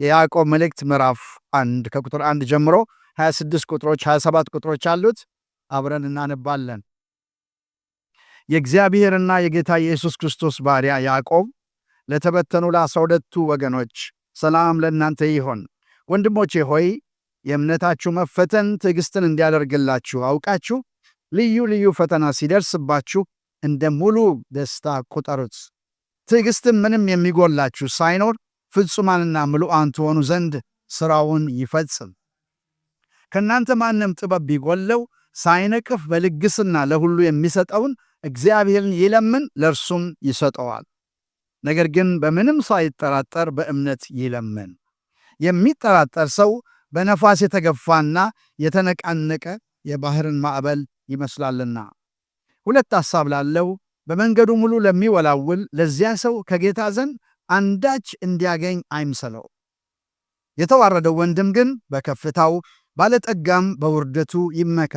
የያዕቆብ መልእክት ምዕራፍ 1 ከቁጥር 1 ጀምሮ 26 ቁጥሮች 27 ቁጥሮች አሉት። አብረን እናነባለን። የእግዚአብሔርና የጌታ ኢየሱስ ክርስቶስ ባሪያ ያዕቆብ ለተበተኑ ለ12ቱ ወገኖች ሰላም ለእናንተ ይሆን። ወንድሞቼ ሆይ የእምነታችሁ መፈተን ትዕግስትን እንዲያደርግላችሁ አውቃችሁ ልዩ ልዩ ፈተና ሲደርስባችሁ እንደ ሙሉ ደስታ ቁጠሩት። ትዕግስትም ምንም የሚጎላችሁ ሳይኖር ፍጹማንና ምሉዓን ትሆኑ ዘንድ ሥራውን ይፈጽም። ከእናንተ ማንም ጥበብ ቢጎለው ሳይነቅፍ በልግስና ለሁሉ የሚሰጠውን እግዚአብሔርን ይለምን፣ ለእርሱም ይሰጠዋል። ነገር ግን በምንም ሳይጠራጠር በእምነት ይለምን። የሚጠራጠር ሰው በነፋስ የተገፋና የተነቃነቀ የባሕርን ማዕበል ይመስላልና። ሁለት ሐሳብ ላለው በመንገዱ ሙሉ ለሚወላውል ለዚያ ሰው ከጌታ ዘንድ አንዳች እንዲያገኝ አይምሰለው። የተዋረደው ወንድም ግን በከፍታው ባለጠጋም በውርደቱ ይመካ።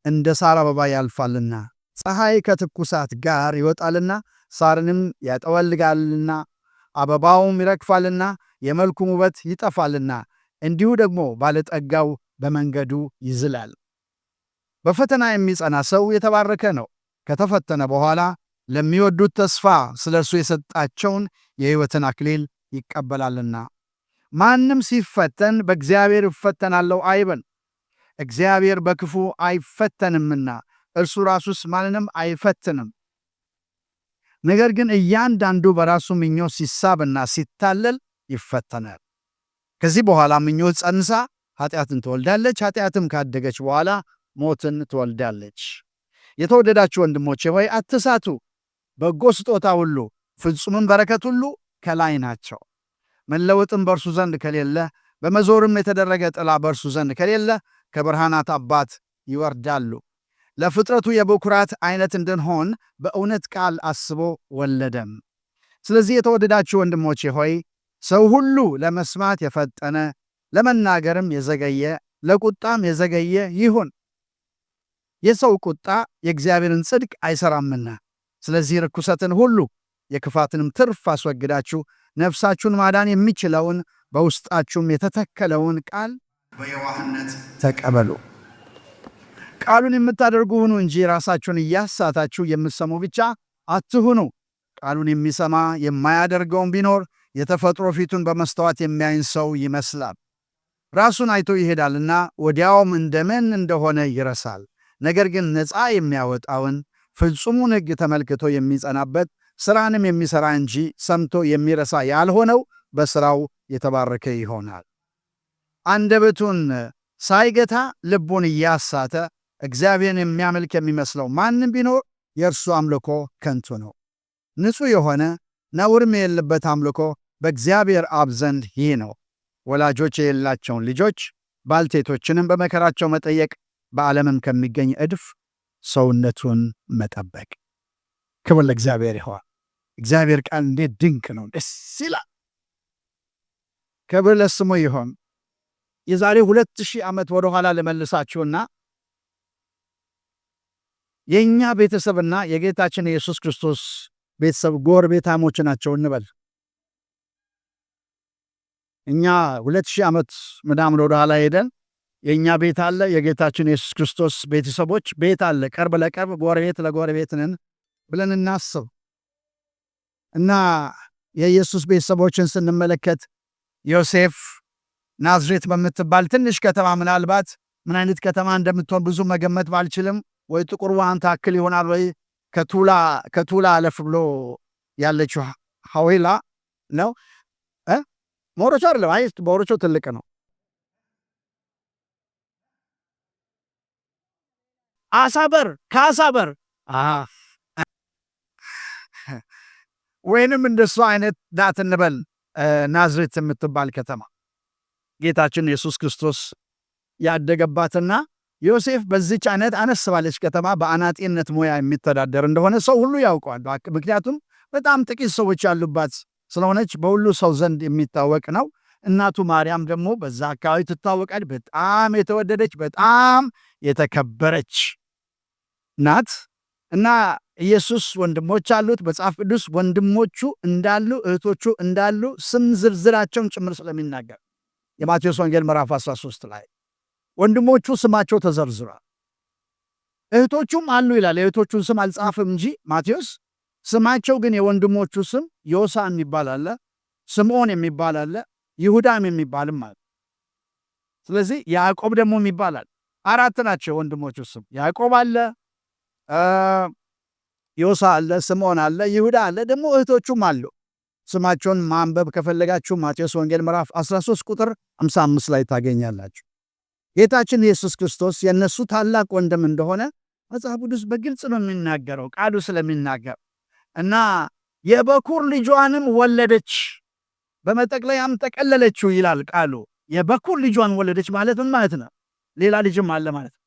እንደ ሳር አበባ ያልፋልና ፀሐይ ከትኩሳት ጋር ይወጣልና ሳርንም ያጠወልጋልና አበባውም ይረግፋልና የመልኩም ውበት ይጠፋልና እንዲሁ ደግሞ ባለጠጋው በመንገዱ ይዝላል። በፈተና የሚጸና ሰው የተባረከ ነው፣ ከተፈተነ በኋላ ለሚወዱት ተስፋ ስለ እርሱ የሰጣቸውን የሕይወትን አክሊል ይቀበላልና። ማንም ሲፈተን በእግዚአብሔር እፈተናለሁ አይበል፣ እግዚአብሔር በክፉ አይፈተንምና እርሱ ራሱስ ማንንም አይፈትንም። ነገር ግን እያንዳንዱ በራሱ ምኞት ሲሳብና ሲታለል ይፈተናል። ከዚህ በኋላ ምኞት ጸንሳ ኃጢአትን ትወልዳለች፣ ኃጢአትም ካደገች በኋላ ሞትን ትወልዳለች። የተወደዳችሁ ወንድሞቼ ሆይ አትሳቱ። በጎ ስጦታ ሁሉ ፍጹምም በረከት ሁሉ ከላይ ናቸው። መለወጥም በእርሱ ዘንድ ከሌለ፣ በመዞርም የተደረገ ጥላ በእርሱ ዘንድ ከሌለ ከብርሃናት አባት ይወርዳሉ። ለፍጥረቱ የበኩራት አይነት እንድንሆን በእውነት ቃል አስቦ ወለደም። ስለዚህ የተወደዳችሁ ወንድሞቼ ሆይ ሰው ሁሉ ለመስማት የፈጠነ ለመናገርም የዘገየ ለቁጣም የዘገየ ይሁን። የሰው ቁጣ የእግዚአብሔርን ጽድቅ አይሰራምና። ስለዚህ ርኩሰትን ሁሉ የክፋትንም ትርፍ አስወግዳችሁ ነፍሳችሁን ማዳን የሚችለውን በውስጣችሁም የተተከለውን ቃል በየዋህነት ተቀበሉ። ቃሉን የምታደርጉ ሁኑ እንጂ ራሳችሁን እያሳታችሁ የምትሰሙ ብቻ አትሁኑ። ቃሉን የሚሰማ የማያደርገውን ቢኖር የተፈጥሮ ፊቱን በመስተዋት የሚያይን ሰው ይመስላል። ራሱን አይቶ ይሄዳልና ወዲያውም እንደምን እንደሆነ ይረሳል። ነገር ግን ነፃ የሚያወጣውን ፍጹሙን ሕግ ተመልክቶ የሚጸናበት ሥራንም የሚሠራ እንጂ ሰምቶ የሚረሳ ያልሆነው በሥራው የተባረከ ይሆናል። አንደበቱን ሳይገታ ልቡን እያሳተ እግዚአብሔርን የሚያመልክ የሚመስለው ማንም ቢኖር የእርሱ አምልኮ ከንቱ ነው። ንጹሕ የሆነ ነውርም የሌለበት አምልኮ በእግዚአብሔር አብ ዘንድ ይህ ነው። ወላጆች የሌላቸውን ልጆች ባልቴቶችንም በመከራቸው መጠየቅ፣ በዓለምም ከሚገኝ እድፍ ሰውነቱን መጠበቅ። ክብር ለእግዚአብሔር ይሆን። እግዚአብሔር ቃል እንዴት ድንቅ ነው! ደስ ይላል። ክብር ለስሙ ይሆን። የዛሬ 2000 ዓመት ወደኋላ ልመልሳችሁና የእኛ ቤተሰብና የጌታችን የኢየሱስ ክርስቶስ ቤተሰብ ጎረቤታሞች ናቸው እንበል። እኛ 2000 ዓመት ምናምን ወደኋላ ሄደን የእኛ ቤት አለ፣ የጌታችን የኢየሱስ ክርስቶስ ቤተሰቦች ቤት አለ። ቅርብ ለቅርብ ጎረቤት ለጎረቤት ነን ብለን እናስብ እና የኢየሱስ ቤተሰቦችን ስንመለከት ዮሴፍ ናዝሬት በምትባል ትንሽ ከተማ፣ ምናልባት ምን አይነት ከተማ እንደምትሆን ብዙ መገመት ባልችልም ወይ ጥቁር ውሃን ታክል ይሆናል ወይ ከቱላ አለፍ ብሎ ያለችው ሐዌላ ነው። ሞሮቾ አይደለም። አይ ሞሮቾ ትልቅ ነው። ካሳበር ወይንም እንደሱ አይነት ዳት እንበል። ናዝሬት የምትባል ከተማ ጌታችን ኢየሱስ ክርስቶስ ያደገባትና ዮሴፍ በዚች አይነት አነስ ባለች ከተማ በአናጢነት ሙያ የሚተዳደር እንደሆነ ሰው ሁሉ ያውቀዋል። ምክንያቱም በጣም ጥቂት ሰዎች ያሉባት ስለሆነች በሁሉ ሰው ዘንድ የሚታወቅ ነው። እናቱ ማርያም ደግሞ በዛ አካባቢ ትታወቃል። በጣም የተወደደች በጣም የተከበረች ናት። እና ኢየሱስ ወንድሞች አሉት። መጽሐፍ ቅዱስ ወንድሞቹ እንዳሉ እህቶቹ እንዳሉ ስም ዝርዝራቸውን ጭምር ስለሚናገር የማቴዎስ ወንጌል ምዕራፍ 13 ላይ ወንድሞቹ ስማቸው ተዘርዝሯል። እህቶቹም አሉ ይላል። የእህቶቹን ስም አልጻፍም እንጂ ማቴዎስ ስማቸው ግን የወንድሞቹ ስም ዮሳ የሚባል አለ፣ ስምዖን የሚባል አለ፣ ይሁዳም የሚባልም አለ። ስለዚህ ያዕቆብ ደግሞ የሚባላል። 4 ናቸው ወንድሞቹ ስም። ያዕቆብ አለ፣ ዮሳ አለ፣ ስምዖን አለ፣ ይሁዳ አለ። ደግሞ እህቶቹም አሉ። ስማቸውን ማንበብ ከፈለጋችሁ ማቴዎስ ወንጌል ምዕራፍ 13 ቁጥር 55 ላይ ታገኛላችሁ። ጌታችን ኢየሱስ ክርስቶስ የእነሱ ታላቅ ወንድም እንደሆነ መጽሐፍ ቅዱስ በግልጽ ነው የሚናገረው ቃሉ ስለሚናገር እና የበኩር ልጇንም ወለደች በመጠቅለያም ጠቀለለችው ይላል ቃሉ። የበኩር ልጇን ወለደች ማለት ምን ማለት ነው? ሌላ ልጅም አለ ማለት ነው።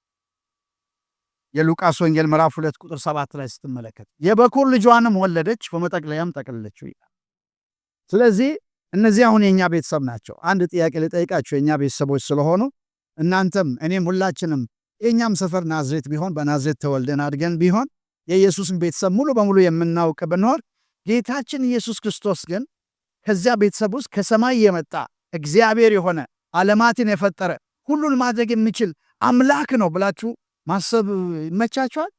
የሉቃስ ወንጌል ምዕራፍ 2 ቁጥር 7 ላይ ስትመለከት የበኩር ልጇንም ወለደች በመጠቅለያም ጠቀለለችው ይላል። ስለዚህ እነዚህ አሁን የኛ ቤተሰብ ናቸው። አንድ ጥያቄ ልጠይቃችሁ የኛ ቤተሰቦች ስለሆኑ እናንተም እኔም ሁላችንም የኛም ሰፈር ናዝሬት ቢሆን በናዝሬት ተወልደን አድገን ቢሆን የኢየሱስን ቤተሰብ ሙሉ በሙሉ የምናውቅ ብንሆን ጌታችን ኢየሱስ ክርስቶስ ግን ከዚያ ቤተሰብ ውስጥ ከሰማይ የመጣ እግዚአብሔር የሆነ ዓለማትን የፈጠረ ሁሉን ማድረግ የሚችል አምላክ ነው ብላችሁ ማሰብ ይመቻችኋል?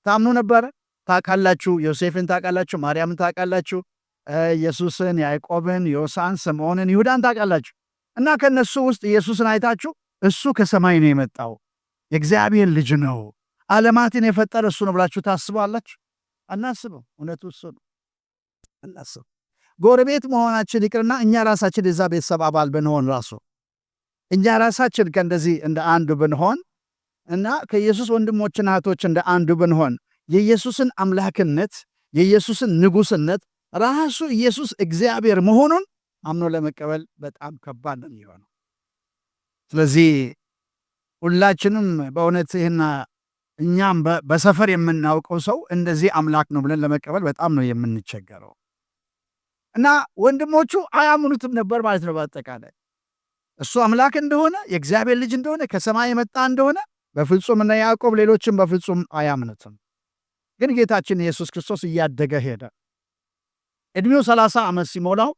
ታምኑ ነበረ? ታውቃላችሁ። ዮሴፍን ታውቃላችሁ፣ ማርያምን ታውቃላችሁ፣ ኢየሱስን፣ ያዕቆብን፣ ዮሳን፣ ስምዖንን፣ ይሁዳን ታውቃላችሁ። እና ከነሱ ውስጥ ኢየሱስን አይታችሁ እሱ ከሰማይ ነው የመጣው የእግዚአብሔር ልጅ ነው ዓለማትን የፈጠረ እሱ ነው ብላችሁ ታስባላችሁ? አናስበው። እውነቱ እሱ ነው። አናስበው። ጎረቤት መሆናችን ይቅርና እኛ ራሳችን የዛ ቤተሰብ አባል ብንሆን ራሱ እኛ ራሳችን ከእንደዚህ እንደ አንዱ ብንሆን እና ከኢየሱስ ወንድሞችና እህቶች እንደ አንዱ ብንሆን የኢየሱስን አምላክነት የኢየሱስን ንጉሥነት ራሱ ኢየሱስ እግዚአብሔር መሆኑን አምኖ ለመቀበል በጣም ከባድ ነው የሚሆነው። ስለዚህ ሁላችንም በእውነት ይህና እኛም በሰፈር የምናውቀው ሰው እንደዚህ አምላክ ነው ብለን ለመቀበል በጣም ነው የምንቸገረው። እና ወንድሞቹ አያምኑትም ነበር ማለት ነው። በአጠቃላይ እሱ አምላክ እንደሆነ የእግዚአብሔር ልጅ እንደሆነ ከሰማይ የመጣ እንደሆነ በፍጹም እና ያዕቆብ ሌሎችም በፍጹም አያምኑትም። ግን ጌታችን ኢየሱስ ክርስቶስ እያደገ ሄደ። ዕድሜው 30 ዓመት ሲሞላው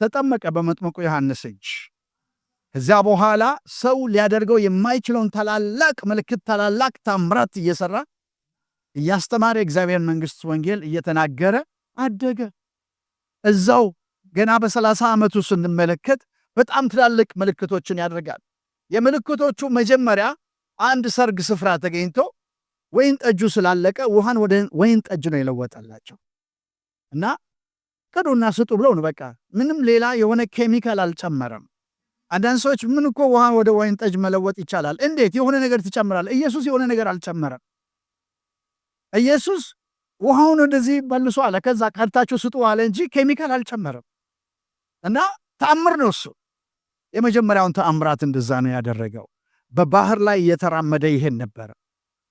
ተጠመቀ በመጥምቁ ዮሐንስ እጅ። ከዚያ በኋላ ሰው ሊያደርገው የማይችለውን ታላላቅ ምልክት ታላላቅ ታምራት እየሰራ እያስተማረ እግዚአብሔር መንግሥት ወንጌል እየተናገረ አደገ። እዛው ገና በ30 ዓመቱ ስንመለከት በጣም ትላልቅ ምልክቶችን ያደርጋል። የምልክቶቹ መጀመሪያ አንድ ሰርግ ስፍራ ተገኝቶ ወይን ጠጁ ስላለቀ ውሃን ወደ ወይን ጠጅ ነው የለወጠላቸው እና ቅዱና ስጡ ብለው ነው። በቃ ምንም ሌላ የሆነ ኬሚካል አልጨመረም። አንዳንድ ሰዎች ምን እኮ ውሃን ወደ ወይን ጠጅ መለወጥ ይቻላል፣ እንዴት የሆነ ነገር ትጨምራለህ? ኢየሱስ የሆነ ነገር አልጨመረም። ኢየሱስ ውሃውን እንደዚህ መልሶ አለ፣ ከዛ ቀድታችሁ ስጡ አለ እንጂ ኬሚካል አልጨመረም። እና ተአምር ነው እሱ። የመጀመሪያውን ተአምራት እንደዛ ነው ያደረገው። በባህር ላይ እየተራመደ ይሄድ ነበረ፣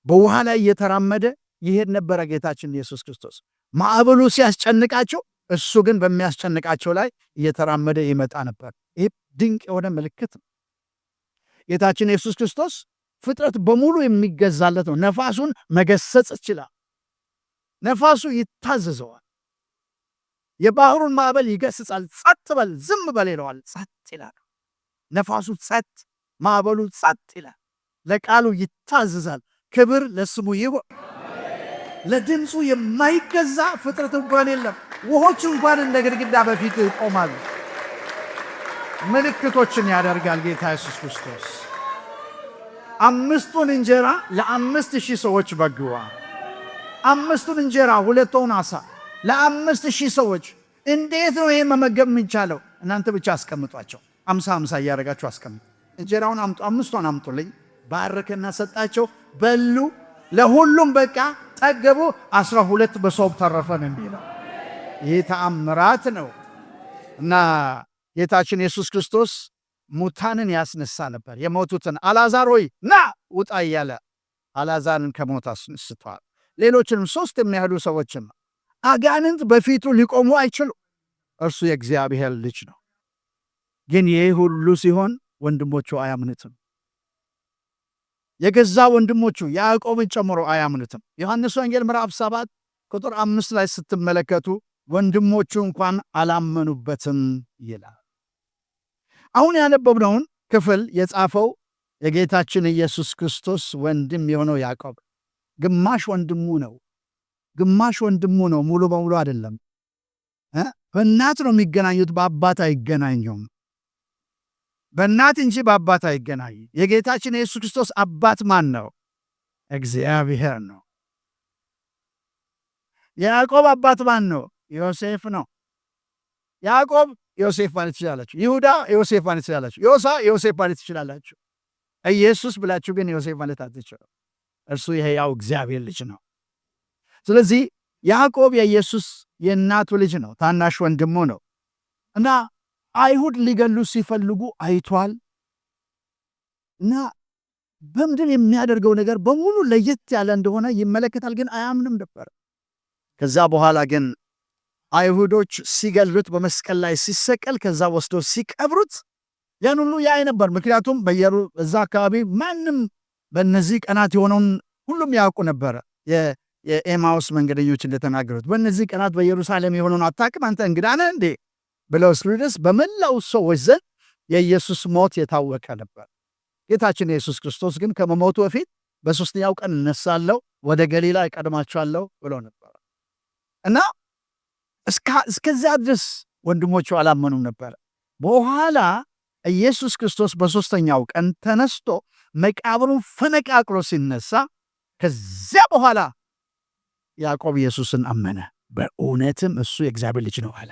በውሃ ላይ እየተራመደ ይሄድ ነበረ ጌታችን ኢየሱስ ክርስቶስ። ማዕበሉ ሲያስጨንቃቸው እሱ ግን በሚያስጨንቃቸው ላይ እየተራመደ ይመጣ ነበር። ይህ ድንቅ የሆነ ምልክት ነው። ጌታችን ኢየሱስ ክርስቶስ ፍጥረት በሙሉ የሚገዛለት ነው። ነፋሱን መገሰጽ ይችላል። ነፋሱ ይታዘዘዋል። የባህሩን ማዕበል ይገስጻል። ጸጥ በል ዝም በል ይለዋል፣ ጸጥ ይላል። ነፋሱ ጸጥ፣ ማዕበሉ ጸጥ ይላል። ለቃሉ ይታዘዛል። ክብር ለስሙ ይሁን። ለድምፁ የማይገዛ ፍጥረት እንኳን የለም። ውሆች እንኳን እንደ ግድግዳ በፊት ይቆማሉ። ምልክቶችን ያደርጋል ጌታ ኢየሱስ ክርስቶስ። 5ቱን እንጀራ ለ5,000 ሰዎች መግቧል። 5ቱን እንጀራ 2ቱን ዓሣ ለ5,000 ሰዎች። እንዴት ነው ይሄ መመገብ የሚቻለው? እናንተ ብቻ አስቀምጧቸው፣ 50 እያደረጋችሁ አስቀምጡ። እንጀራውን አምጡ፣ 5ቱን አምጡልኝ። ባረከና ሰጣቸው፣ በሉ፣ ለሁሉም በቃ ጠገቡ። 12 መሶብ ተረፈ ነው የሚለው። ይህ ተአምራት ነው። እና ጌታችን ኢየሱስ ክርስቶስ ሙታንን ያስነሳ ነበር። የሞቱትን አልዓዛር ሆይ ና ውጣ እያለ አልዓዛርን ከሞት አስነስቷል። ሌሎችንም 3 የሚያህሉ ሰዎችም አጋንንት በፊቱ ሊቆሙ አይችሉም። እርሱ የእግዚአብሔር ልጅ ነው። ግን ይህ ሁሉ ሲሆን ወንድሞቹ አያምኑትም። የገዛ ወንድሞቹ ያዕቆብን ጨምሮ አያምኑትም። ዮሐንስ ወንጌል ምዕራፍ 7 ቁጥር 5 ላይ ስትመለከቱ ወንድሞቹ እንኳን አላመኑበትም ይላል። አሁን ያነበብነውን ክፍል የጻፈው የጌታችን ኢየሱስ ክርስቶስ ወንድም የሆነው ያዕቆብ ግማሽ ወንድሙ ነው። ግማሽ ወንድሙ ነው፣ ሙሉ በሙሉ አይደለም። በእናት ነው የሚገናኙት፣ በአባት አይገናኙም። በእናት እንጂ በአባት አይገናኙ። የጌታችን የኢየሱስ ክርስቶስ አባት ማን ነው? እግዚአብሔር ነው። የያዕቆብ አባት ማን ነው? ዮሴፍ ነው። ያዕቆብ ዮሴፍ ማለት ትችላላችሁ። ይሁዳ ዮሴፍ ማለት ትችላላችሁ። ዮሳ ዮሴፍ ማለት ትችላላችሁ። ኢየሱስ ብላችሁ ግን ዮሴፍ ማለት አትችሉ። እርሱ የሕያው እግዚአብሔር ልጅ ነው። ስለዚህ ያዕቆብ የኢየሱስ የእናቱ ልጅ ነው፣ ታናሽ ወንድሙ ነው እና አይሁድ ሊገሉ ሲፈልጉ አይቷል እና በምድር የሚያደርገው ነገር በሙሉ ለየት ያለ እንደሆነ ይመለከታል፣ ግን አያምንም ነበር። ከዛ በኋላ ግን አይሁዶች ሲገሉት በመስቀል ላይ ሲሰቀል ከዛ ወስዶ ሲቀብሩት ያን ሁሉ ያይ ነበር። ምክንያቱም በዛ አካባቢ ማንም በእነዚህ ቀናት የሆነውን ሁሉም ያውቁ ነበረ። የኤማውስ መንገደኞች እንደተናገሩት በእነዚህ ቀናት በኢየሩሳሌም የሆነውን አታውቅም አንተ እንግዳ ነህ እንዴ ብለው እስኪሉስ በመላው ሰዎች ዘንድ የኢየሱስ ሞት የታወቀ ነበር። ጌታችን ኢየሱስ ክርስቶስ ግን ከመሞቱ በፊት በሦስተኛው ቀን እነሳለሁ፣ ወደ ገሊላ እቀድማችኋለሁ ብሎ ነበር እና እስከዚያ ድረስ ወንድሞቹ አላመኑም ነበር። በኋላ ኢየሱስ ክርስቶስ በሦስተኛው ቀን ተነስቶ መቃብሩን ፈነቃቅሎ ሲነሳ ከዚያ በኋላ ያዕቆብ ኢየሱስን አመነ፣ በእውነትም እሱ የእግዚአብሔር ልጅ ነው አለ።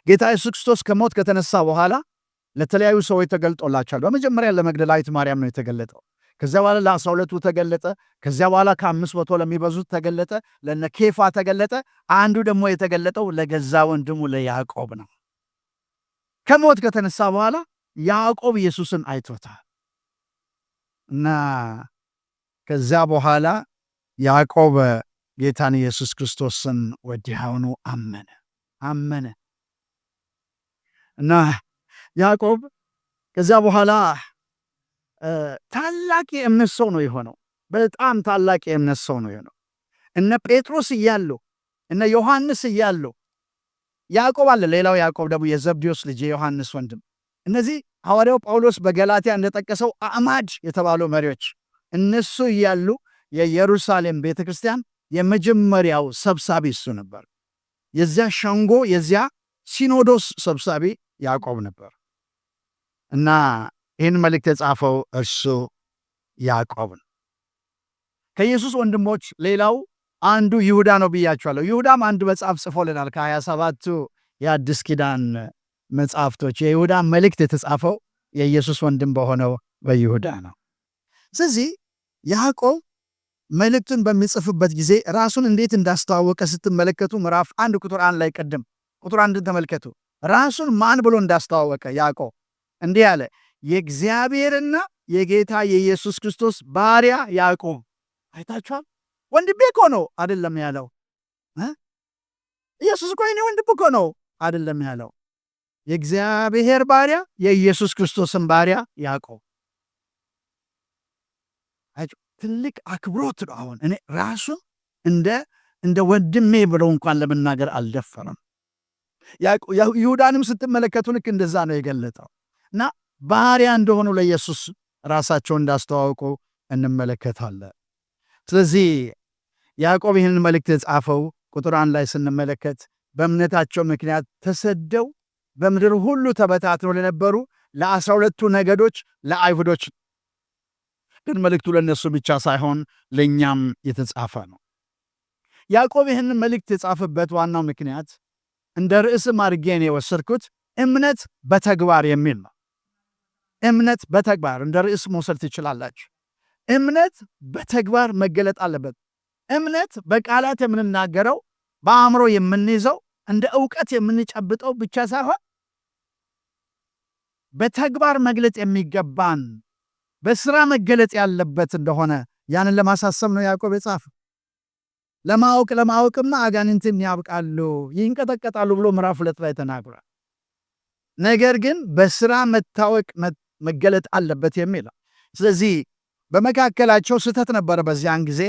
ጌታ ኢየሱስ ክርስቶስ ከሞት ከተነሳ በኋላ ለተለያዩ ሰዎች ተገልጦላቸዋል። በመጀመሪያ ለመግደላዊት ማርያም ነው የተገለጠው። ከዚያ በኋላ ለ12ቱ ተገለጠ። ከዚያ በኋላ ከ500 ለሚበዙት ተገለጠ። ለነ ኬፋ ተገለጠ። አንዱ ደግሞ የተገለጠው ለገዛ ወንድሙ ለያዕቆብ ነው። ከሞት ከተነሳ በኋላ ያዕቆብ ኢየሱስን አይቶታል እና ከዚያ በኋላ ያዕቆብ ጌታን ኢየሱስ ክርስቶስን ወዲያውኑ አመነ እና ያዕቆብ ከዚያ በኋላ ታላቅ የእምነት ሰው ነው የሆነው። በጣም ታላቅ የእምነት ሰው ነው የሆነው። እነ ጴጥሮስ እያሉ እነ ዮሐንስ እያሉ ያዕቆብ አለ። ሌላው ያዕቆብ ደግሞ የዘብዴዎስ ልጅ የዮሐንስ ወንድም። እነዚህ ሐዋርያው ጳውሎስ በገላትያ እንደጠቀሰው አዕማድ የተባሉ መሪዎች እነሱ እያሉ የኢየሩሳሌም ቤተ ክርስቲያን የመጀመሪያው ሰብሳቢ እሱ ነበር። የዚያ ሸንጎ የዚያ ሲኖዶስ ሰብሳቢ ያዕቆብ ነበር እና ይህን መልእክት የጻፈው እርሱ ያዕቆብ ነው። ከኢየሱስ ወንድሞች ሌላው አንዱ ይሁዳ ነው ብያቸዋለሁ። ይሁዳም አንድ መጽሐፍ ጽፎልናል። ከ27ቱ የአዲስ ኪዳን መጽሐፍቶች የይሁዳ መልእክት የተጻፈው የኢየሱስ ወንድም በሆነው በይሁዳ ነው። ስለዚህ ያዕቆብ መልእክቱን በሚጽፍበት ጊዜ ራሱን እንዴት እንዳስተዋወቀ ስትመለከቱ ምዕራፍ 1 ቁጥር 1 ላይ ቀድም ቁጥር 1 ተመልከቱ። ራሱን ማን ብሎ እንዳስተዋወቀ ያዕቆብ እንዲህ አለ፣ የእግዚአብሔርና የጌታ የኢየሱስ ክርስቶስ ባሪያ ያዕቆብ። አይታችኋል? ወንድሜ እኮ ነው አይደለም ያለው። ኢየሱስ እኮ የኔ ወንድም እኮ ነው አይደለም ያለው። የእግዚአብሔር ባሪያ የኢየሱስ ክርስቶስን ባሪያ ያዕቆብ። ትልቅ አክብሮት ነው። አሁን እኔ ራሱን እንደ ወንድሜ ብለው እንኳን ለመናገር አልደፈረም። ይሁዳንም ስትመለከቱ ልክ እንደዛ ነው የገለጠው እና ባሪያ እንደሆኑ ለኢየሱስ ራሳቸው እንዳስተዋውቁ እንመለከታለን። ስለዚህ ያዕቆብ ይህንን መልእክት የጻፈው ቁጥር 1 ላይ ስንመለከት በእምነታቸው ምክንያት ተሰደው በምድር ሁሉ ተበታትነው ለነበሩ ለ12ቱ ነገዶች ለአይሁዶች፣ ግን መልእክቱ ለእነሱ ብቻ ሳይሆን ለእኛም የተጻፈ ነው። ያዕቆብ ይህንን መልእክት የጻፈበት ዋናው ምክንያት እንደ ርዕስም አድርጌ ነው የወሰድኩት እምነት በተግባር የሚል ነው። እምነት በተግባር እንደ ርዕስ መውሰድ ትችላላችሁ። እምነት በተግባር መገለጥ አለበት። እምነት በቃላት የምንናገረው በአእምሮ የምንይዘው እንደ ዕውቀት የምንጨብጠው ብቻ ሳይሆን በተግባር መግለጽ የሚገባን በስራ መገለጥ ያለበት እንደሆነ ያንን ለማሳሰብ ነው ያዕቆብ የጻፈው። ለማወቅማ አጋንንትን ያውቃሉ ይንቀጠቀጣሉ ብሎ ምዕራፍ 2 ላይ ተናግሯል። ነገር ግን በስራ መታወቅ መገለጥ አለበት የሚል። ስለዚህ በመካከላቸው ስህተት ነበረ። በዚያን ጊዜ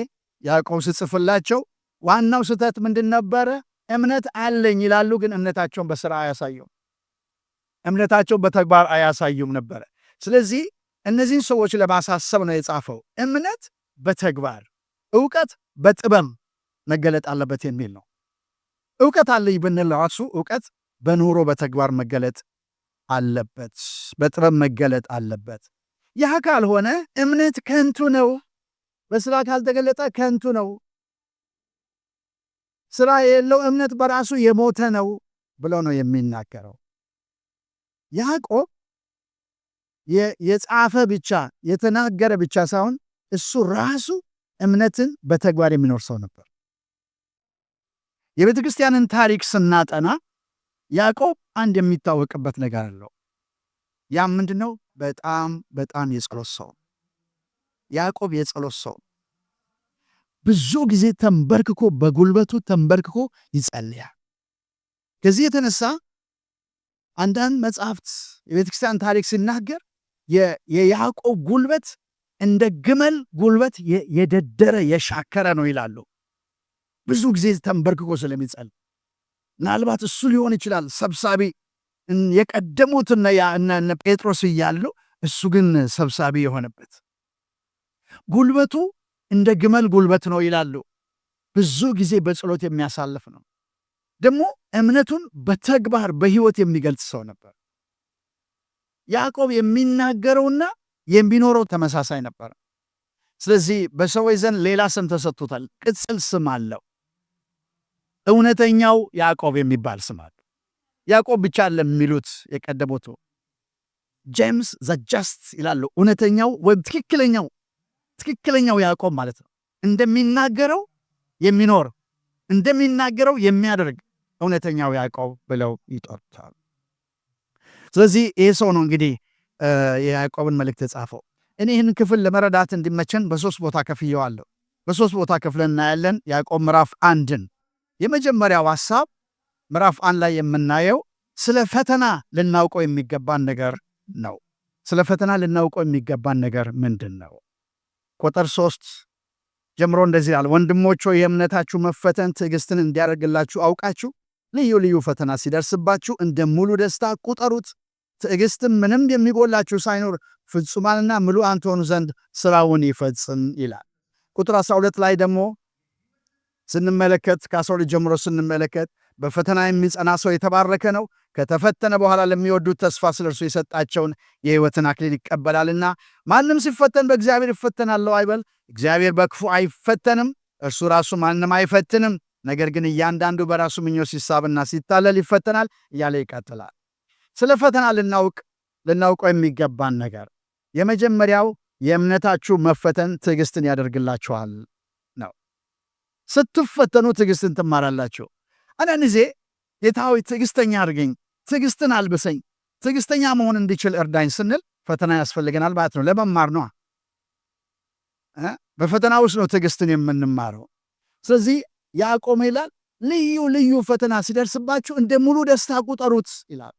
ያዕቆብ ሲጽፍላቸው ዋናው ስህተት ምንድን ነበረ? እምነት አለኝ ይላሉ፣ ግን እምነታቸውን በሥራ አያሳዩም። እምነታቸውን በተግባር አያሳዩም ነበረ። ስለዚህ እነዚህን ሰዎች ለማሳሰብ ነው የጻፈው። እምነት በተግባር ዕውቀት በጥበብ መገለጥ አለበት የሚል ነው። ዕውቀት አለኝ ብንል ራሱ ዕውቀት በኑሮ በተግባር መገለጥ አለበት፣ በጥበብ መገለጥ አለበት። ያ ካልሆነ እምነት ከንቱ ነው፣ በሥራ ካልተገለጠ ከንቱ ነው። ሥራ የሌለው እምነት በራሱ የሞተ ነው ብሎ ነው የሚናገረው። ያዕቆብ የጻፈ ብቻ የተናገረ ብቻ ሳይሆን እሱ ራሱ እምነትን በተግባር የሚኖር ሰው ነበር። የቤተ ክርስቲያንን ታሪክ ስናጠና ያዕቆብ አንድ የሚታወቅበት ነገር አለው። ያም ምንድነው? በጣም የጸሎት ሰው። ያዕቆብ የጸሎት ሰው፣ ብዙ ጊዜ ተንበርክኮ በጉልበቱ ተንበርክኮ ይጸልያል። ከዚህ የተነሳ አንዳንድ መጽሐፍት የቤተ ክርስቲያን ታሪክ ሲናገር የያዕቆብ ጉልበት እንደ ግመል ጉልበት የደደረ የሻከረ ነው ይላሉ። ብዙ ጊዜ ተንበርክኮ ስለሚጸልይ ምናልባት እሱ ሊሆን ይችላል ሰብሳቢ። የቀደሙትና እነ ጴጥሮስ እያሉ እሱ ግን ሰብሳቢ የሆነበት ጉልበቱ እንደ ግመል ጉልበት ነው ይላሉ። ብዙ ጊዜ በጸሎት የሚያሳልፍ ነው። ደግሞ እምነቱን በተግባር በሕይወት የሚገልጽ ሰው ነበር። ያዕቆብ የሚናገረውና የሚኖረው ተመሳሳይ ነበር። ስለዚህ በሰዎች ዘንድ ሌላ ስም ተሰጥቶታል። ቅጽል ስም አለው። እውነተኛው ያዕቆብ የሚባል ስም አለ። ያዕቆብ ብቻ አለ የሚሉት የቀደሙት ጄምስ ዘ ጀስት ይላሉ። እውነተኛው ወይም ትክክለኛው ያዕቆብ ማለት ነው። እንደሚናገረው የሚኖር እንደሚናገረው የሚያደርግ እውነተኛው ያዕቆብ ብለው ይጠሩታል። ስለዚህ ይህ ሰው ነው እንግዲህ የያዕቆብን መልእክት የጻፈው። እኔ ይህን ክፍል ለመረዳት እንዲመቸን በሶስት ቦታ ከፍየዋለሁ። በሶስት ቦታ ክፍለን እናያለን ያዕቆብ ምዕራፍ 1ን። የመጀመሪያው ሐሳብ ምዕራፍ 1 ላይ የምናየው ስለ ፈተና ልናውቀው የሚገባን ነገር ነው። ስለ ፈተና ልናውቀው የሚገባን ነገር ምንድን ነው? ቁጥር 3 ጀምሮ እንደዚህ ይላል፣ ወንድሞች ሆይ የእምነታችሁ መፈተን ትዕግስትን እንዲያደርግላችሁ አውቃችሁ ልዩ ልዩ ፈተና ሲደርስባችሁ እንደ ሙሉ ደስታ ቁጠሩት። ትዕግስትም ምንም የሚጎላችሁ ሳይኖር ፍጹማንና ምሉዓን ትሆኑ ዘንድ ሥራውን ይፈጽም ይላል። ቁጥር 12 ላይ ደግሞ ስንመለከት ከ12 ጀምሮ ስንመለከት በፈተና የሚጸና ሰው የተባረከ ነው፣ ከተፈተነ በኋላ ለሚወዱት ተስፋ ስለ እርሱ የሰጣቸውን የሕይወትን አክሊል ይቀበላልና። ማንም ሲፈተን በእግዚአብሔር ይፈተናለሁ አይበል፣ እግዚአብሔር በክፉ አይፈተንም፣ እርሱ ራሱ ማንም አይፈትንም። ነገር ግን እያንዳንዱ በራሱ ምኞት ሲሳብና ሲታለል ይፈተናል እያለ ይቀጥላል። ስለ ፈተና ልናውቀው የሚገባን ነገር የመጀመሪያው የእምነታችሁ መፈተን ትዕግስትን ያደርግላችኋል ነው። ስትፈተኑ ትዕግስትን ትማራላችሁ። አንዳንድ ጊዜ ጌታ ሆይ ትዕግስተኛ አድርገኝ፣ ትዕግስትን አልብሰኝ፣ ትዕግስተኛ መሆን እንዲችል እርዳኝ ስንል ፈተና ያስፈልገናል ማለት ነው። ለመማር ነው። በፈተና ውስጥ ነው ትዕግስትን የምንማረው። ስለዚህ ያዕቆብ ይላል ልዩ ልዩ ፈተና ሲደርስባችሁ እንደ ሙሉ ደስታ ቁጠሩት ይላል።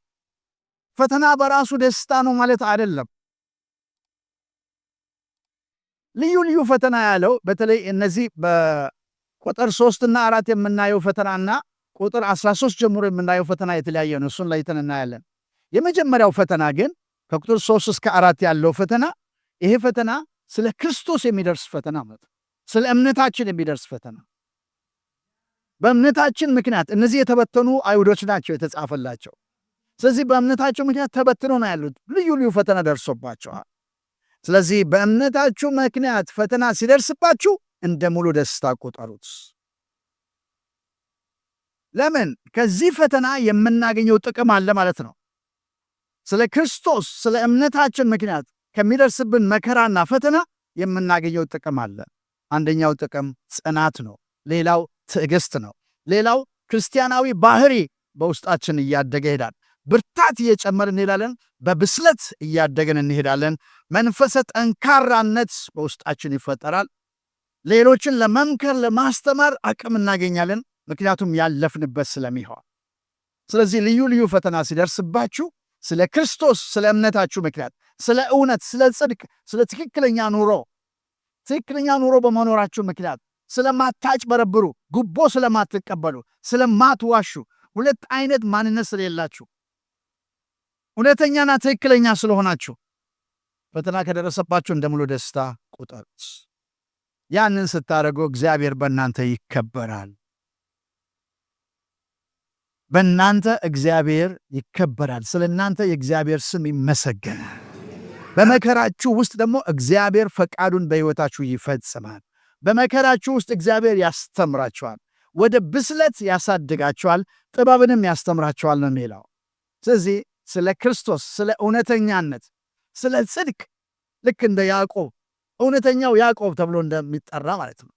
ፈተና በራሱ ደስታ ነው ማለት አይደለም። ልዩ ልዩ ፈተና ያለው በተለይ እነዚህ በቁጥር 3 እና 4 የምናየው ፈተናና ቁጥር 13 ጀምሮ የምናየው ፈተና የተለያየ ነው። እሱን ለይተን እናያለን። የመጀመሪያው ፈተና ግን ከቁጥር 3 እስከ 4 ያለው ፈተና፣ ይሄ ፈተና ስለ ክርስቶስ የሚደርስ ፈተና ማለት ነው። ስለ እምነታችን የሚደርስ ፈተና። በእምነታችን ምክንያት እነዚህ የተበተኑ አይሁዶች ናቸው የተጻፈላቸው። ስለዚህ በእምነታቸው ምክንያት ተበትነው ነው ያሉት። ልዩ ልዩ ፈተና ደርሶባቸዋል። ስለዚህ በእምነታችሁ ምክንያት ፈተና ሲደርስባችሁ እንደ ሙሉ ደስታ ቁጠሩት። ለምን? ከዚህ ፈተና የምናገኘው ጥቅም አለ ማለት ነው። ስለ ክርስቶስ ስለ እምነታችን ምክንያት ከሚደርስብን መከራና ፈተና የምናገኘው ጥቅም አለ። አንደኛው ጥቅም ጽናት ነው። ሌላው ትዕግስት ነው። ሌላው ክርስቲያናዊ ባህሪ በውስጣችን እያደገ ይሄዳል። ብርታት እየጨመርን እንሄዳለን። በብስለት እያደገን እንሄዳለን። መንፈሰ ጠንካራነት በውስጣችን ይፈጠራል። ሌሎችን ለመምከር ለማስተማር አቅም እናገኛለን፣ ምክንያቱም ያለፍንበት ስለሚሆን። ስለዚህ ልዩ ልዩ ፈተና ሲደርስባችሁ ስለ ክርስቶስ ስለ እምነታችሁ ምክንያት፣ ስለ እውነት፣ ስለ ጽድቅ፣ ስለ ትክክለኛ ኑሮ ትክክለኛ ኑሮ በመኖራችሁ ምክንያት ስለማታጭበረብሩ፣ ጉቦ ስለማትቀበሉ፣ ስለማትዋሹ፣ ሁለት አይነት ማንነት ስለሌላችሁ፣ እውነተኛና ትክክለኛ ስለሆናችሁ ፈተና ከደረሰባችሁ እንደ ሙሉ ደስታ ቁጠሩት። ያንን ስታደርጉ እግዚአብሔር በእናንተ ይከበራል። በእናንተ እግዚአብሔር ይከበራል። ስለ እናንተ የእግዚአብሔር ስም ይመሰገናል። በመከራችሁ ውስጥ ደግሞ እግዚአብሔር ፈቃዱን በሕይወታችሁ ይፈጽማል። በመከራችሁ ውስጥ እግዚአብሔር ያስተምራችኋል፣ ወደ ብስለት ያሳድጋችኋል፣ ጥበብንም ያስተምራችኋል ነው የሚለው። ስለዚህ ስለ ክርስቶስ፣ ስለ እውነተኛነት፣ ስለ ጽድቅ ልክ እንደ ያዕቆብ እውነተኛው ያዕቆብ ተብሎ እንደሚጠራ ማለት ነው።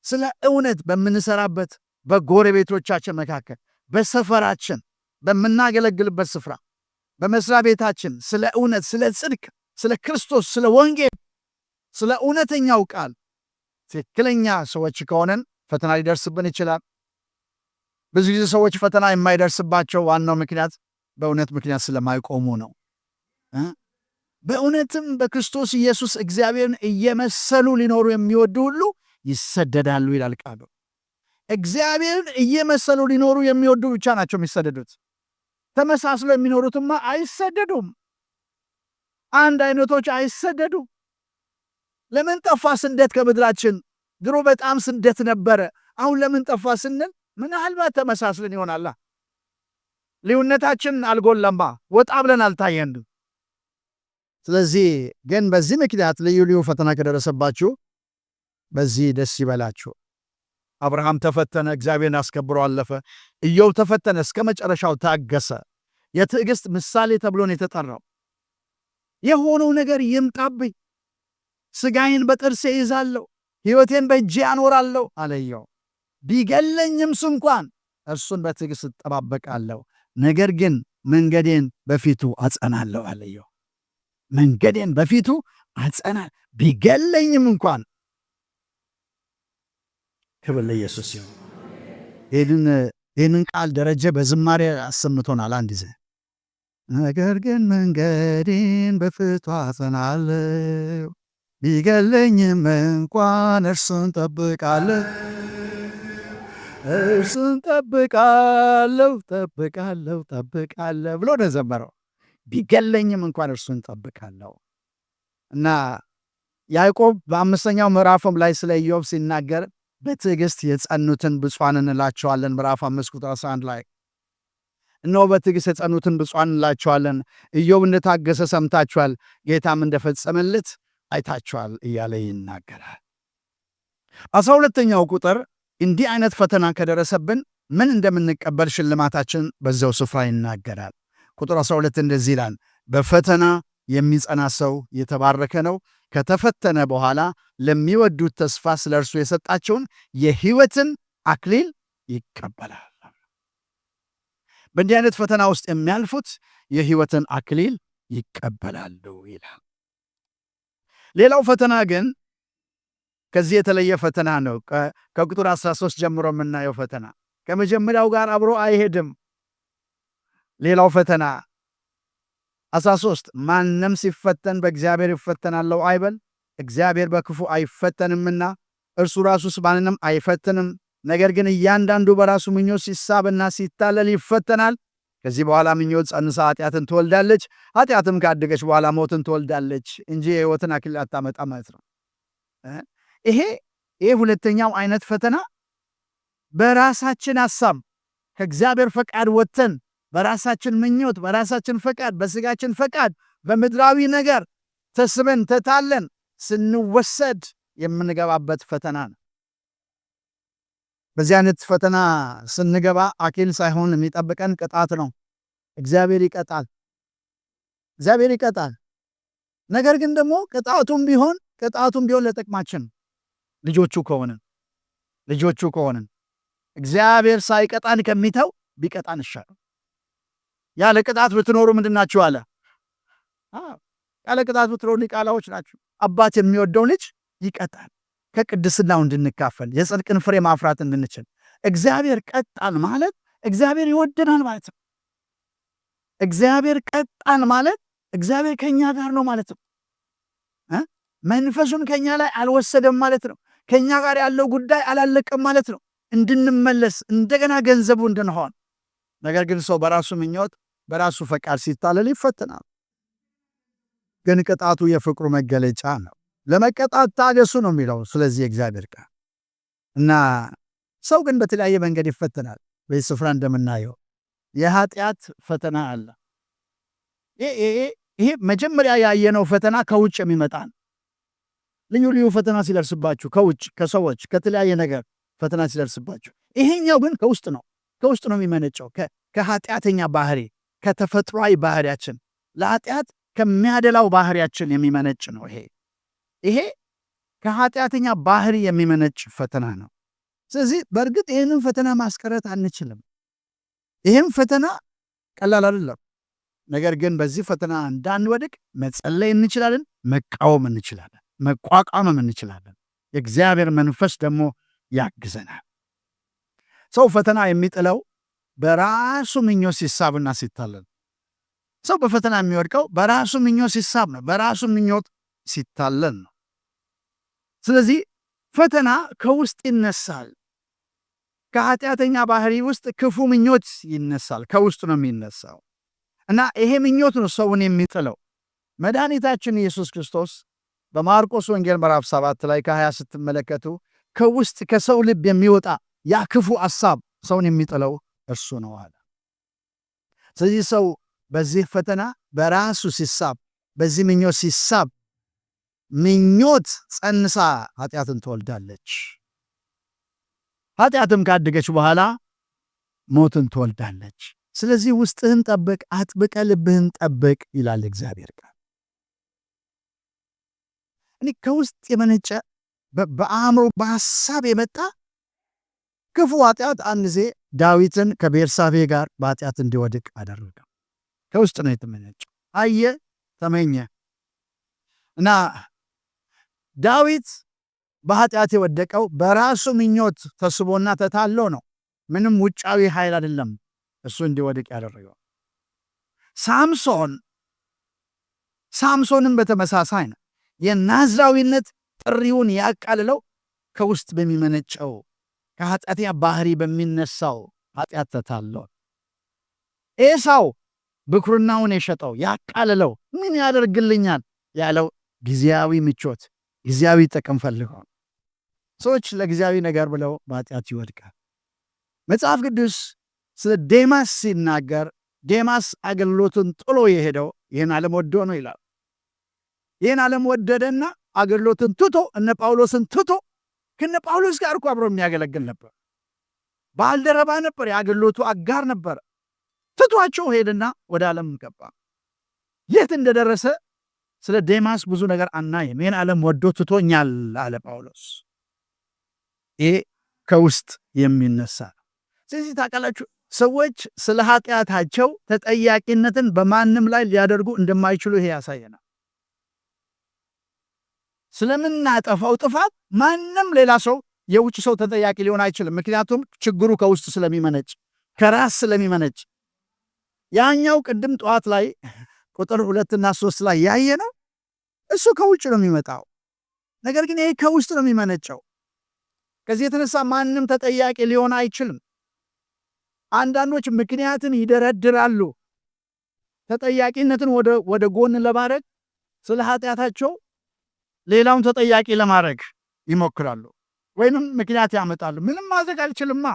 ስለ እውነት በምንሰራበት በጎረቤቶቻችን መካከል፣ በሰፈራችን፣ በምናገለግልበት ስፍራ፣ በመስሪያ ቤታችን ስለ እውነት፣ ስለ ጽድቅ፣ ስለ ክርስቶስ፣ ስለ ወንጌል፣ ስለ እውነተኛው ቃል ትክክለኛ ሰዎች ከሆነን ፈተና ሊደርስብን ይችላል። ብዙ ጊዜ ሰዎች ፈተና የማይደርስባቸው ዋናው ምክንያት በእውነት ምክንያት ስለማይቆሙ ነው። በእውነትም በክርስቶስ ኢየሱስ እግዚአብሔርን እየመሰሉ ሊኖሩ የሚወዱ ሁሉ ይሰደዳሉ ይላል ቃሉ። እግዚአብሔርን እየመሰሉ ሊኖሩ የሚወዱ ብቻ ናቸው የሚሰደዱት። ተመሳስሎ የሚኖሩትማ አይሰደዱም። አንድ አይነቶች አይሰደዱም። ለምን ጠፋ ስደት ከምድራችን? ድሮ በጣም ስደት ነበረ። አሁን ለምን ጠፋ ስንል ምናልባት ተመሳስለን ይሆናላ። ልዩነታችን አልጎለማ፣ ወጣ ብለን አልታየን። ስለዚህ ግን በዚህ ምክንያት ልዩ ልዩ ፈተና ከደረሰባችሁ በዚህ ደስ ይበላችሁ። አብርሃም ተፈተነ፣ እግዚአብሔርን አስከብሮ አለፈ። ኢዮብ ተፈተነ፣ እስከ መጨረሻው ታገሰ። የትዕግስት ምሳሌ ተብሎ ነው የተጠራው። የሆነው ነገር ይምጣብኝ፣ ሥጋዬን በጥርሴ ይዛለሁ፣ ሕይወቴን በእጄ አኖራለሁ አለ ኢዮብ። ቢገለኝም እንኳን እርሱን በትዕግስት እጠባበቃለሁ፣ ነገር ግን መንገዴን በፊቱ አጸናለሁ አለ ኢዮብ። መንገዴን በፊቱ አጸናል፣ ቢገለኝም እንኳን። ክብር ለኢየሱስ ይሁን። ይህንን ቃል ደረጀ በዝማሬ አሰምቶናል አንድ ጊዜ። ነገር ግን መንገዴን በፊቱ አጸናለሁ፣ ቢገለኝም እንኳን እርሱን ጠብቃለሁ፣ እርሱን ጠብቃለሁ፣ ጠብቃለሁ፣ ጠብቃለሁ ብሎ ነው ዘመረው። ቢገለኝም እንኳን እርሱን ጠብቃለሁ። እና ያዕቆብ በአምስተኛው ምዕራፍም ላይ ስለ ኢዮብ ሲናገር በትዕግስት የጸኑትን ብፁዓን እንላቸዋለን። ምዕራፍ 5 ቁጥር 11 ላይ እነሆ በትዕግስት የጸኑትን ብፁዓን እንላቸዋለን፣ ኢዮብ እንደታገሰ ሰምታችኋል፣ ጌታም እንደፈጸመለት አይታችኋል እያለ ይናገራል። 12ኛው ቁጥር እንዲህ አይነት ፈተና ከደረሰብን ምን እንደምንቀበል ሽልማታችን በዚያው ስፍራ ይናገራል። ቁጥር 12 እንደዚህ ይላል፣ በፈተና የሚጸና ሰው የተባረከ ነው፣ ከተፈተነ በኋላ ለሚወዱት ተስፋ ስለ እርሱ የሰጣቸውን የሕይወትን አክሊል ይቀበላል። በእንዲህ አይነት ፈተና ውስጥ የሚያልፉት የሕይወትን አክሊል ይቀበላሉ ይላል። ሌላው ፈተና ግን ከዚህ የተለየ ፈተና ነው። ከቁጥር 13 ጀምሮ የምናየው ፈተና ከመጀመሪያው ጋር አብሮ አይሄድም። ሌላው ፈተና 13 ማንም ሲፈተን በእግዚአብሔር ይፈተናለው አይበል፣ እግዚአብሔር በክፉ አይፈተንምና እርሱ ራሱስ ማንንም አይፈትንም። ነገር ግን እያንዳንዱ በራሱ ምኞት ሲሳብና ሲታለል ይፈተናል። ከዚህ በኋላ ምኞት ጸንሳ ኃጢአትን ትወልዳለች፣ ኃጢአትም ካደገች በኋላ ሞትን ትወልዳለች እንጂ የሕይወትን አክሊል አታመጣም ማለት ነው። ይሄ ሁለተኛው አይነት ፈተና በራሳችን ሐሳብ ከእግዚአብሔር ፈቃድ ወጥተን በራሳችን ምኞት፣ በራሳችን ፈቃድ፣ በሥጋችን ፈቃድ፣ በምድራዊ ነገር ተስበን ተታለን ስንወሰድ የምንገባበት ፈተና ነው። በዚህ አይነት ፈተና ስንገባ አክሊል ሳይሆን የሚጠብቀን ቅጣት ነው። እግዚአብሔር ይቀጣል። ነገር ግን ደግሞ ቅጣቱም ቢሆን ለጥቅማችን ልጆቹ ከሆንን እግዚአብሔር ሳይቀጣን ከሚተው ቢቀጣን ይሻላል። ያለ ቅጣት ብትኖሩ ምንድናችሁ አለ? ያለ ቅጣት ብትኖሩ ዲቃላዎች ናችሁ። አባት የሚወደው ልጅ ይቀጣል፣ ከቅድስናው እንድንካፈል የጽድቅን ፍሬ ማፍራት እንድንችል። እግዚአብሔር ቀጣን ማለት እግዚአብሔር ይወደናል ማለት ነው። እግዚአብሔር ቀጣን ማለት እግዚአብሔር ከኛ ጋር ነው ማለት ነው። መንፈሱን ከኛ ላይ አልወሰደም ማለት ነው። ከኛ ጋር ያለው ጉዳይ አላለቀም ማለት ነው። እንድንመለስ እንደገና ገንዘቡ እንድንሆን። ነገር ግን ሰው በራሱ ምኞት በራሱ ፈቃድ ሲታለል ይፈተናል። ግን ቅጣቱ የፍቅሩ መገለጫ ነው። ለመቀጣት ታገሱ ነው የሚለው ስለዚህ እግዚአብሔር ቃል እና ሰው ግን በተለያየ መንገድ ይፈተናል። በዚህ ስፍራ እንደምናየው የኃጢአት ፈተና አለ። ይሄ መጀመሪያ ያየነው ፈተና ከውጭ የሚመጣ ነው። ልዩ ልዩ ፈተና ሲደርስባችሁ ከውጭ ከሰዎች ከተለያየ ነገር ፈተና ሲደርስባችሁ፣ ይሄኛው ግን ከውስጥ ነው። ከውስጥ ነው የሚመነጨው ከኃጢአተኛ ባህሪ ከተፈጥሯዊ ባህሪያችን ለኃጢአት ከሚያደላው ባህሪያችን የሚመነጭ ነው። ይሄ ከኃጢአተኛ ባህሪ የሚመነጭ ፈተና ነው። ስለዚህ በእርግጥ ይህንን ፈተና ማስቀረት አንችልም። ይህም ፈተና ቀላል አይደለም። ነገር ግን በዚህ ፈተና እንዳንወድቅ መጸለይ እንችላለን፣ መቃወም እንችላለን፣ መቋቋምም እንችላለን። የእግዚአብሔር መንፈስ ደግሞ ያግዘናል። ሰው ፈተና የሚጥለው በራሱ ምኞት ሲሳብና ሲታለል። ሰው በፈተና የሚወድቀው በራሱ ምኞት ሲሳብ ነው፣ በራሱ ምኞት ሲታለል ነው። ስለዚህ ፈተና ከውስጥ ይነሳል። ከኃጢአተኛ ባህሪ ውስጥ ክፉ ምኞት ይነሳል። ከውስጥ ነው የሚነሳው እና ይሄ ምኞት ነው ሰውን የሚጥለው። መድኃኒታችን ኢየሱስ ክርስቶስ በማርቆስ ወንጌል ምዕራፍ 7 ላይ ከ20 ስትመለከቱ ከውስጥ ከሰው ልብ የሚወጣ ያ ክፉ ሐሳብ ሰውን የሚጥለው እርሱ ነው አለ። ስለዚህ ሰው በዚህ ፈተና በራሱ ሲሳብ፣ በዚህ ምኞት ሲሳብ፣ ምኞት ጸንሳ ኃጢአትን ትወልዳለች። ኃጢአትም ካደገች በኋላ ሞትን ትወልዳለች። ስለዚህ ውስጥህን ጠብቅ፣ አጥብቀ ልብህን ጠብቅ ይላል እግዚአብሔር ቃል። እኔ ከውስጥ የመነጨ በአእምሮ በሐሳብ የመጣ ክፉ ኃጢአት አንድ ጊዜ ዳዊትን ከቤርሳቤ ጋር በኃጢአት እንዲወድቅ አደረገው። ከውስጥ ነው የተመነጨው። አየ፣ ተመኘ እና ዳዊት በኃጢአት የወደቀው በራሱ ምኞት ተስቦና ተታሎ ነው። ምንም ውጫዊ ኃይል አይደለም እሱ እንዲወድቅ ያደረገው። ሳምሶንም በተመሳሳይ ነው። የናዝራዊነት ጥሪውን ያቃልለው ከውስጥ በሚመነጨው ከኃጢአተኛ ባህሪ በሚነሳው ኃጢአት ተታሎ። ኤሳው ብኩርናውን የሸጠው ያቃልለው ምን ያደርግልኛል ያለው ጊዜያዊ ምቾት፣ ጊዜያዊ ጥቅም ፈልገው። ሰዎች ለጊዜያዊ ነገር ብለው በኃጢአት ይወድቃል። መጽሐፍ ቅዱስ ስለ ዴማስ ሲናገር ዴማስ አገልግሎቱን ጥሎ የሄደው ይህን ዓለም ወዶ ነው ይላል። ይህን ዓለም ወደደና አገልግሎትን ትቶ እነ ጳውሎስን ትቶ ከነ ጳውሎስ ጋር እኮ አብሮ የሚያገለግል ነበር። ባልደረባ ነበር፣ የአገልግሎቱ አጋር ነበር። ትቷቸው ሄድና ወደ ዓለም ገባ። የት እንደደረሰ ስለ ዴማስ ብዙ ነገር አናይም። ይህን ዓለም ወዶ ትቶኛል አለ ጳውሎስ። ይሄ ከውስጥ የሚነሳ ነው። ስለዚህ ታውቃላችሁ ሰዎች ስለ ኃጢአታቸው ተጠያቂነትን በማንም ላይ ሊያደርጉ እንደማይችሉ ይሄ ያሳየናል። ስለምናጠፋው ጥፋት ማንም ሌላ ሰው የውጭ ሰው ተጠያቂ ሊሆን አይችልም። ምክንያቱም ችግሩ ከውስጥ ስለሚመነጭ፣ ከራስ ስለሚመነጭ። ያኛው ቅድም ጠዋት ላይ ቁጥር 2 እና 3 ላይ ያየነው እሱ ከውጭ ነው የሚመጣው። ነገር ግን ይሄ ከውስጥ ነው የሚመነጨው። ከዚህ የተነሳ ማንም ተጠያቂ ሊሆን አይችልም። አንዳንዶች ምክንያትን ይደረድራሉ። ተጠያቂነትን ወደ ጎን ለማድረግ ስለ ኃጢአታቸው ሌላውን ተጠያቂ ለማድረግ ይሞክራሉ፣ ወይንም ምክንያት ያመጣሉ። ምንም ማድረግ አልችልማ፣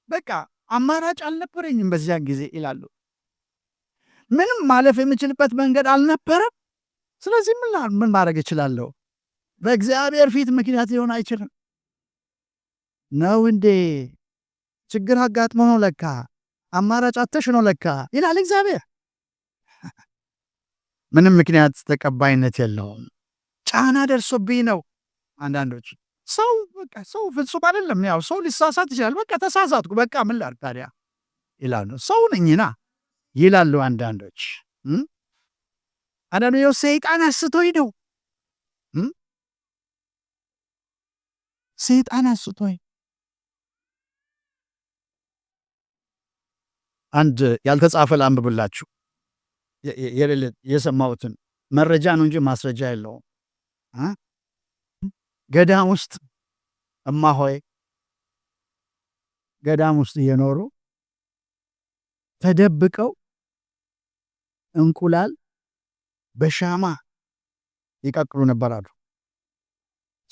በቃ አማራጭ አልነበረኝም በዚያን ጊዜ ይላሉ። ምንም ማለፍ የምችልበት መንገድ አልነበረም። ስለዚህ ምን ማድረግ እችላለሁ? በእግዚአብሔር ፊት ምክንያት ሊሆን አይችልም። ነው እንዴ? ችግር አጋጥሞ ነው ለካ፣ አማራጭ አተሽ ነው ለካ ይላል እግዚአብሔር። ምንም ምክንያት ተቀባይነት የለውም። ጫና ደርሶብኝ ነው። አንዳንዶች ሰው ፍጹም አይደለም። ያው ሰው ሊሳሳት ይችላል። በቃ ተሳሳትኩ፣ በቃ ምን ላድርግ ታዲያ ይላሉ። ሰው ነኝና ይላሉ አንዳንዶች። አንዳንዱ ሰይጣን አስቶኝ ነው፣ ሰይጣን አስቶኝ። አንድ ያልተጻፈ ላንብብላችሁ። የሰማሁትን መረጃ ነው እንጂ ማስረጃ የለውም። ገዳም ውስጥ እማሆይ ገዳም ውስጥ እየኖሩ ተደብቀው እንቁላል በሻማ ይቀቅሉ ነበር አሉ።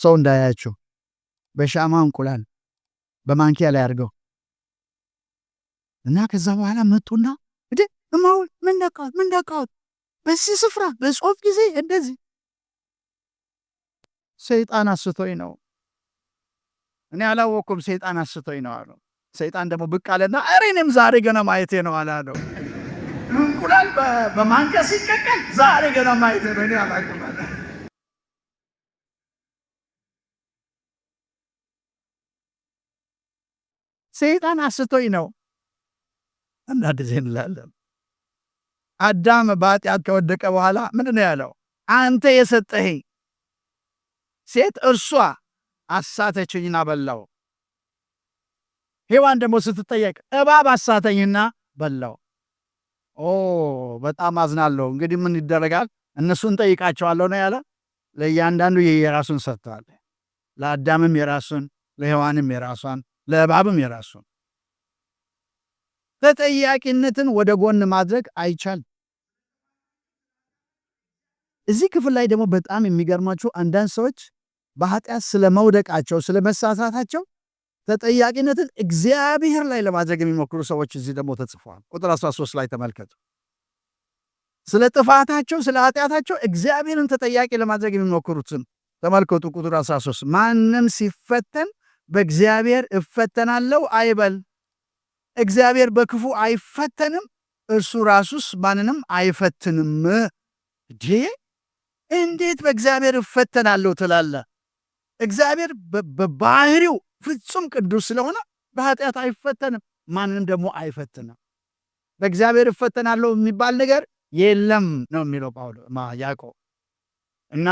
ሰው እንዳያቸው በሻማ እንቁላል በማንኪያ ላይ አድርገው እና ከዛ በኋላ መጡና እንዴ እማሆይ ምን ነካዎት? በዚህ ስፍራ በጾም ጊዜ እንደዚህ? ሰይጣን አስቶኝ ነው፣ እኔ አላወኩም፣ ሰይጣን አስቶኝ ነው አሉ። ሰይጣን ደግሞ ብቅ አለና ኧረ እኔም ዛሬ ገና ማየቴ ነው አላለው። እንቁላል በማንኪያ ሲቀቀል ዛሬ ገና ማየቴ ነው፣ እኔ አላውቅም አለ። ሰይጣን አስቶኝ ነው። አንዳንድ ጊዜ እንላለን። አዳም በኃጢአት ከወደቀ በኋላ ምንድን ነው ያለው? አንተ የሰጠኸኝ ሴት እርሷ አሳተችኝና በላው። ሔዋን ደግሞ ስትጠየቅ እባብ አሳተኝና በላው። በጣም አዝናለሁ። እንግዲህ ምን ይደረጋል? እነሱን ጠይቃቸዋለሁ ነው ያለ። ለእያንዳንዱ የራሱን ሰጥተዋል። ለአዳምም የራሱን፣ ለሔዋንም የራሷን፣ ለእባብም የራሱን። ተጠያቂነትን ወደ ጎን ማድረግ አይቻልም። እዚህ ክፍል ላይ ደግሞ በጣም የሚገርማችሁ አንዳንድ ሰዎች በኃጢአት ስለመውደቃቸው ስለመሳሳታቸው ተጠያቂነትን እግዚአብሔር ላይ ለማድረግ የሚሞክሩ ሰዎች እዚህ ደግሞ ተጽፈዋል። ቁጥር 13 ላይ ተመልከቱ። ስለ ጥፋታቸው ስለ ኃጢአታቸው እግዚአብሔርን ተጠያቂ ለማድረግ የሚሞክሩትን ተመልከቱ። ቁጥር 13 ማንም ሲፈተን በእግዚአብሔር እፈተናለሁ አይበል። እግዚአብሔር በክፉ አይፈተንም፣ እርሱ ራሱስ ማንንም አይፈትንም። እንዴት በእግዚአብሔር እፈተናለሁ ትላለህ? እግዚአብሔር በባህሪው ፍጹም ቅዱስ ስለሆነ በኃጢአት አይፈተንም፣ ማንንም ደግሞ አይፈትንም። በእግዚአብሔር እፈተናለሁ የሚባል ነገር የለም ነው የሚለው ያዕቆብ። እና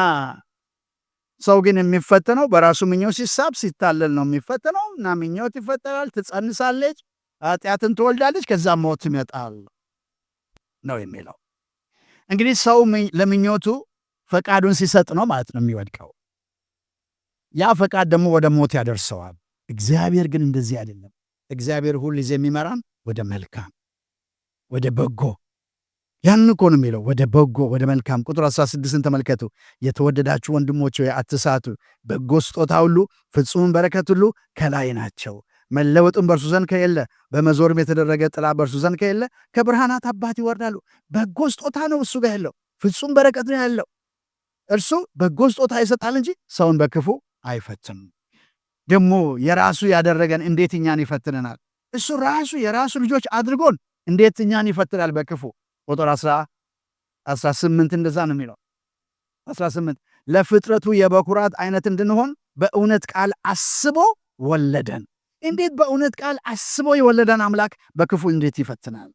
ሰው ግን የሚፈተነው በራሱ ምኞት ሲሳብ ሲታለል ነው የሚፈተነው። እና ምኞት ይፈጠራል፣ ትጸንሳለች፣ ኃጢአትን ትወልዳለች፣ ከዛ ሞት ይመጣል ነው የሚለው። እንግዲህ ሰው ለምኞቱ ፈቃዱን ሲሰጥ ነው ማለት ነው የሚወድቀው። ያ ፈቃድ ደግሞ ወደ ሞት ያደርሰዋል። እግዚአብሔር ግን እንደዚህ አይደለም። እግዚአብሔር ሁል ጊዜ የሚመራን ወደ መልካም፣ ወደ በጎ። ያን እኮ ነው የሚለው ወደ በጎ፣ ወደ መልካም። ቁጥር 16ን ተመልከቱ። የተወደዳችሁ ወንድሞች ሆይ አትሳቱ፣ በጎ ስጦታ ሁሉ ፍጹም በረከት ሁሉ ከላይ ናቸው፣ መለወጥም በእርሱ ዘንድ ከሌለ፣ በመዞርም የተደረገ ጥላ በእርሱ ዘንድ ከሌለ ከብርሃናት አባት ይወርዳሉ። በጎ ስጦታ ነው እሱ ጋር ያለው፣ ፍጹም በረከት ነው ያለው። እርሱ በጎ ስጦታ ይሰጣል እንጂ ሰውን በክፉ አይፈትንም። ደግሞ የራሱ ያደረገን እንዴት እኛን ይፈትነናል? እሱ ራሱ የራሱ ልጆች አድርጎን እንዴት እኛን ይፈትናል በክፉ? ቁጥር 18 እንደዛ ነው የሚለው። 18 ለፍጥረቱ የበኩራት አይነት እንድንሆን በእውነት ቃል አስቦ ወለደን። እንዴት በእውነት ቃል አስቦ የወለደን አምላክ በክፉ እንዴት ይፈትናል?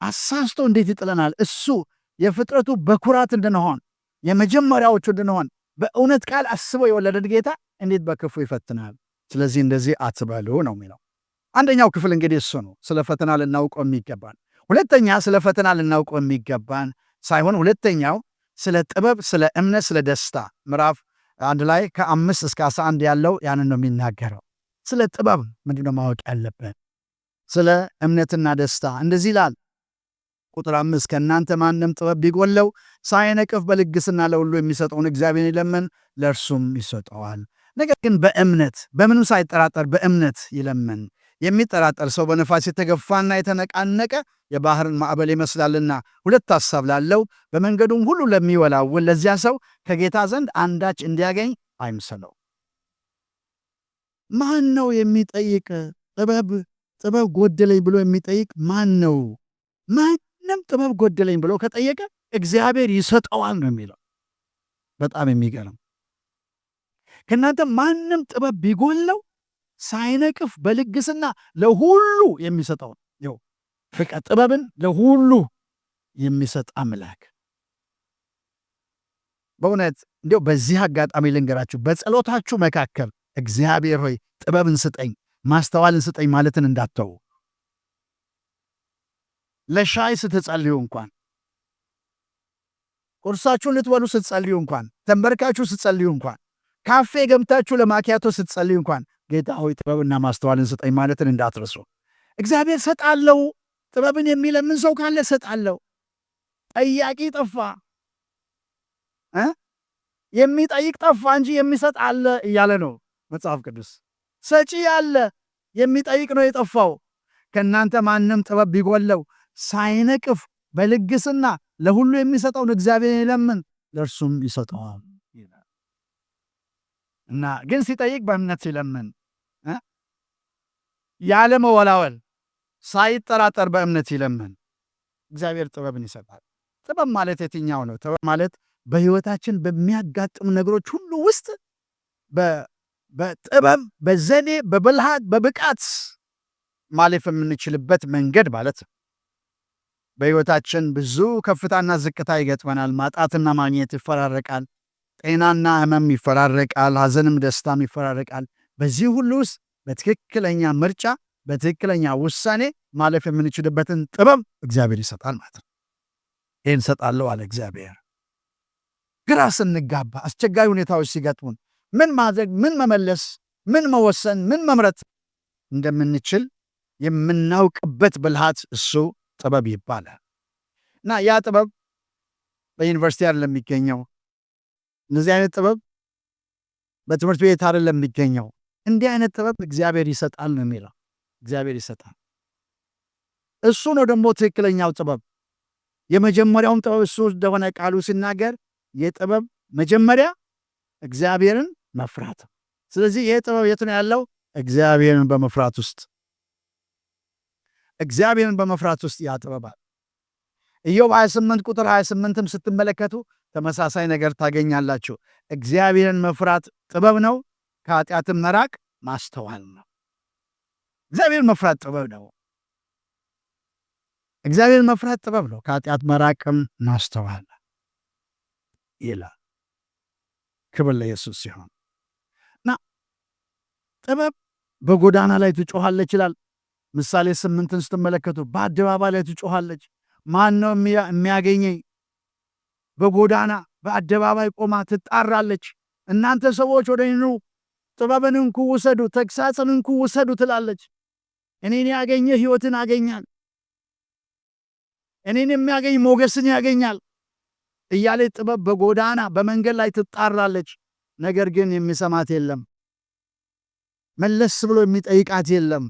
አሳስቶ እንዴት ይጥለናል? እሱ የፍጥረቱ በኩራት እንድንሆን የመጀመሪያዎቹ እንድንሆን በእውነት ቃል አስቦ የወለደን ጌታ እንዴት በክፉ ይፈትናል? ስለዚህ እንደዚህ አትበሉ ነው የሚለው። አንደኛው ክፍል እንግዲህ እሱ ነው፣ ስለ ፈተና ልናውቀው የሚገባን። ሁለተኛ ስለ ፈተና ልናውቀው የሚገባን ሳይሆን ሁለተኛው ስለ ጥበብ፣ ስለ እምነት፣ ስለ ደስታ ምዕራፍ 1 ላይ ከ5 እስከ 11 ያለው ያንን ነው የሚናገረው። ስለ ጥበብ ምንድነው ማወቅ ያለብን? ስለ እምነትና ደስታ እንደዚህ ይላል። ቁጥር 5 ከእናንተ ማንም ጥበብ ቢጎለው ሳይነቅፍ በልግስና ለሁሉ የሚሰጠውን እግዚአብሔር ይለምን ለእርሱም ይሰጠዋል። ነገር ግን በእምነት በምንም ሳይጠራጠር በእምነት ይለምን። የሚጠራጠር ሰው በነፋስ የተገፋና የተነቃነቀ የባህርን ማዕበል ይመስላልና ሁለት ሐሳብ ላለው በመንገዱም ሁሉ ለሚወላውል ለዚያ ሰው ከጌታ ዘንድ አንዳች እንዲያገኝ አይምሰለው። ማን ነው የሚጠይቅ? ጥበብ ጎደለኝ ብሎ የሚጠይቅ ማን ነው? ማንም ጥበብ ጎደለኝ ብሎ ከጠየቀ እግዚአብሔር ይሰጠዋል ነው የሚለው። በጣም የሚገርም። ከእናንተ ማንም ጥበብ ቢጎለው ሳይነቅፍ በልግስና ለሁሉ የሚሰጠው ነው። ፍቅር ጥበብን ለሁሉ የሚሰጥ አምላክ። በእውነት እንዲያው በዚህ አጋጣሚ ልንገራችሁ፣ በጸሎታችሁ መካከል እግዚአብሔር ሆይ ጥበብን ስጠኝ፣ ማስተዋልን ስጠኝ ማለትን እንዳትተው። ለሻይ ስትጸልዩ እንኳን፣ ቁርሳችሁን ልትበሉ ስትጸልዩ እንኳን ተንበርካችሁ ስትጸልዩ እንኳን ካፌ ገብታችሁ ለማኪያቶ ስትጸልዩ እንኳን ጌታ ሆይ ጥበብና ማስተዋልን ስጠኝ ማለትን እንዳትረሱ። እግዚአብሔር ሰጣለው። ጥበብን የሚለምን ሰው ካለ ሰጣለው። ጠያቂ ጠፋ፣ የሚጠይቅ ጠፋ እንጂ የሚሰጥ አለ እያለ ነው መጽሐፍ ቅዱስ። ሰጪ አለ፣ የሚጠይቅ ነው የጠፋው። ከእናንተ ማንም ጥበብ ቢጎለው ሳይነቅፍ በልግስና ለሁሉ የሚሰጠውን እግዚአብሔር ይለምን ለእርሱም ይሰጠዋል። እና ግን ሲጠይቅ በእምነት ሲለምን ያለ መወላወል ሳይጠራጠር በእምነት ይለምን እግዚአብሔር ጥበብን ይሰጣል። ጥበብ ማለት የትኛው ነው? ጥበብ ማለት በሕይወታችን በሚያጋጥሙ ነገሮች ሁሉ ውስጥ በጥበብ በዘዴ በብልሃት በብቃት ማለፍ የምንችልበት መንገድ ማለት ነው። በሕይወታችን ብዙ ከፍታና ዝቅታ ይገጥመናል። ማጣትና ማግኘት ይፈራረቃል። ጤናና ሕመም ይፈራረቃል። ሐዘንም ደስታም ይፈራረቃል። በዚህ ሁሉ ውስጥ በትክክለኛ ምርጫ በትክክለኛ ውሳኔ ማለፍ የምንችልበትን ጥበብ እግዚአብሔር ይሰጣል ማለት ነው። ይህን ሰጣለሁ አለ እግዚአብሔር። ግራ ስንጋባ፣ አስቸጋሪ ሁኔታዎች ሲገጥሙን ምን ማድረግ፣ ምን መመለስ፣ ምን መወሰን፣ ምን መምረጥ እንደምንችል የምናውቅበት ብልሃት እሱ ጥበብ ይባላል። እና ያ ጥበብ በዩኒቨርሲቲ አይደለም የሚገኘው። እነዚህ አይነት ጥበብ በትምህርት ቤት አይደለም የሚገኘው። እንዲህ አይነት ጥበብ እግዚአብሔር ይሰጣል ነው የሚለው። እግዚአብሔር ይሰጣል። እሱ ነው ደግሞ ትክክለኛው ጥበብ። የመጀመሪያውም ጥበብ እሱ እንደሆነ ቃሉ ሲናገር የጥበብ መጀመሪያ እግዚአብሔርን መፍራት። ስለዚህ ይህ ጥበብ የት ነው ያለው? እግዚአብሔርን በመፍራት ውስጥ። እግዚአብሔርን በመፍራት ውስጥ ያ ጥበባል። ኢዮብ 28 ቁጥር 28ም ስትመለከቱ ተመሳሳይ ነገር ታገኛላችሁ። እግዚአብሔርን መፍራት ጥበብ ነው፣ ከኃጢአትም መራቅ ማስተዋል ነው። እግዚአብሔርን መፍራት ጥበብ ነው። እግዚአብሔርን መፍራት ጥበብ ነው፣ ከኃጢአት መራቅም ማስተዋል ይላል። ክብር ለኢየሱስ ሲሆን እና ጥበብ በጎዳና ላይ ትጮኻለች ይላል። ምሳሌ 8ን ስትመለከቱ በአደባባይ ላይ ትጮኻለች። ማን ነው የሚያገኘኝ? በጎዳና በአደባባይ ቆማ ትጣራለች። እናንተ ሰዎች ወደ እኔ ኑ፣ ጥበብን እንኩ ውሰዱ፣ ተግሳጽን እንኩ ውሰዱ ትላለች። እኔን ያገኘ ሕይወትን ያገኛል፣ እኔን የሚያገኝ ሞገስን ያገኛል እያለ ጥበብ በጎዳና በመንገድ ላይ ትጣራለች። ነገር ግን የሚሰማት የለም፣ መለስ ብሎ የሚጠይቃት የለም።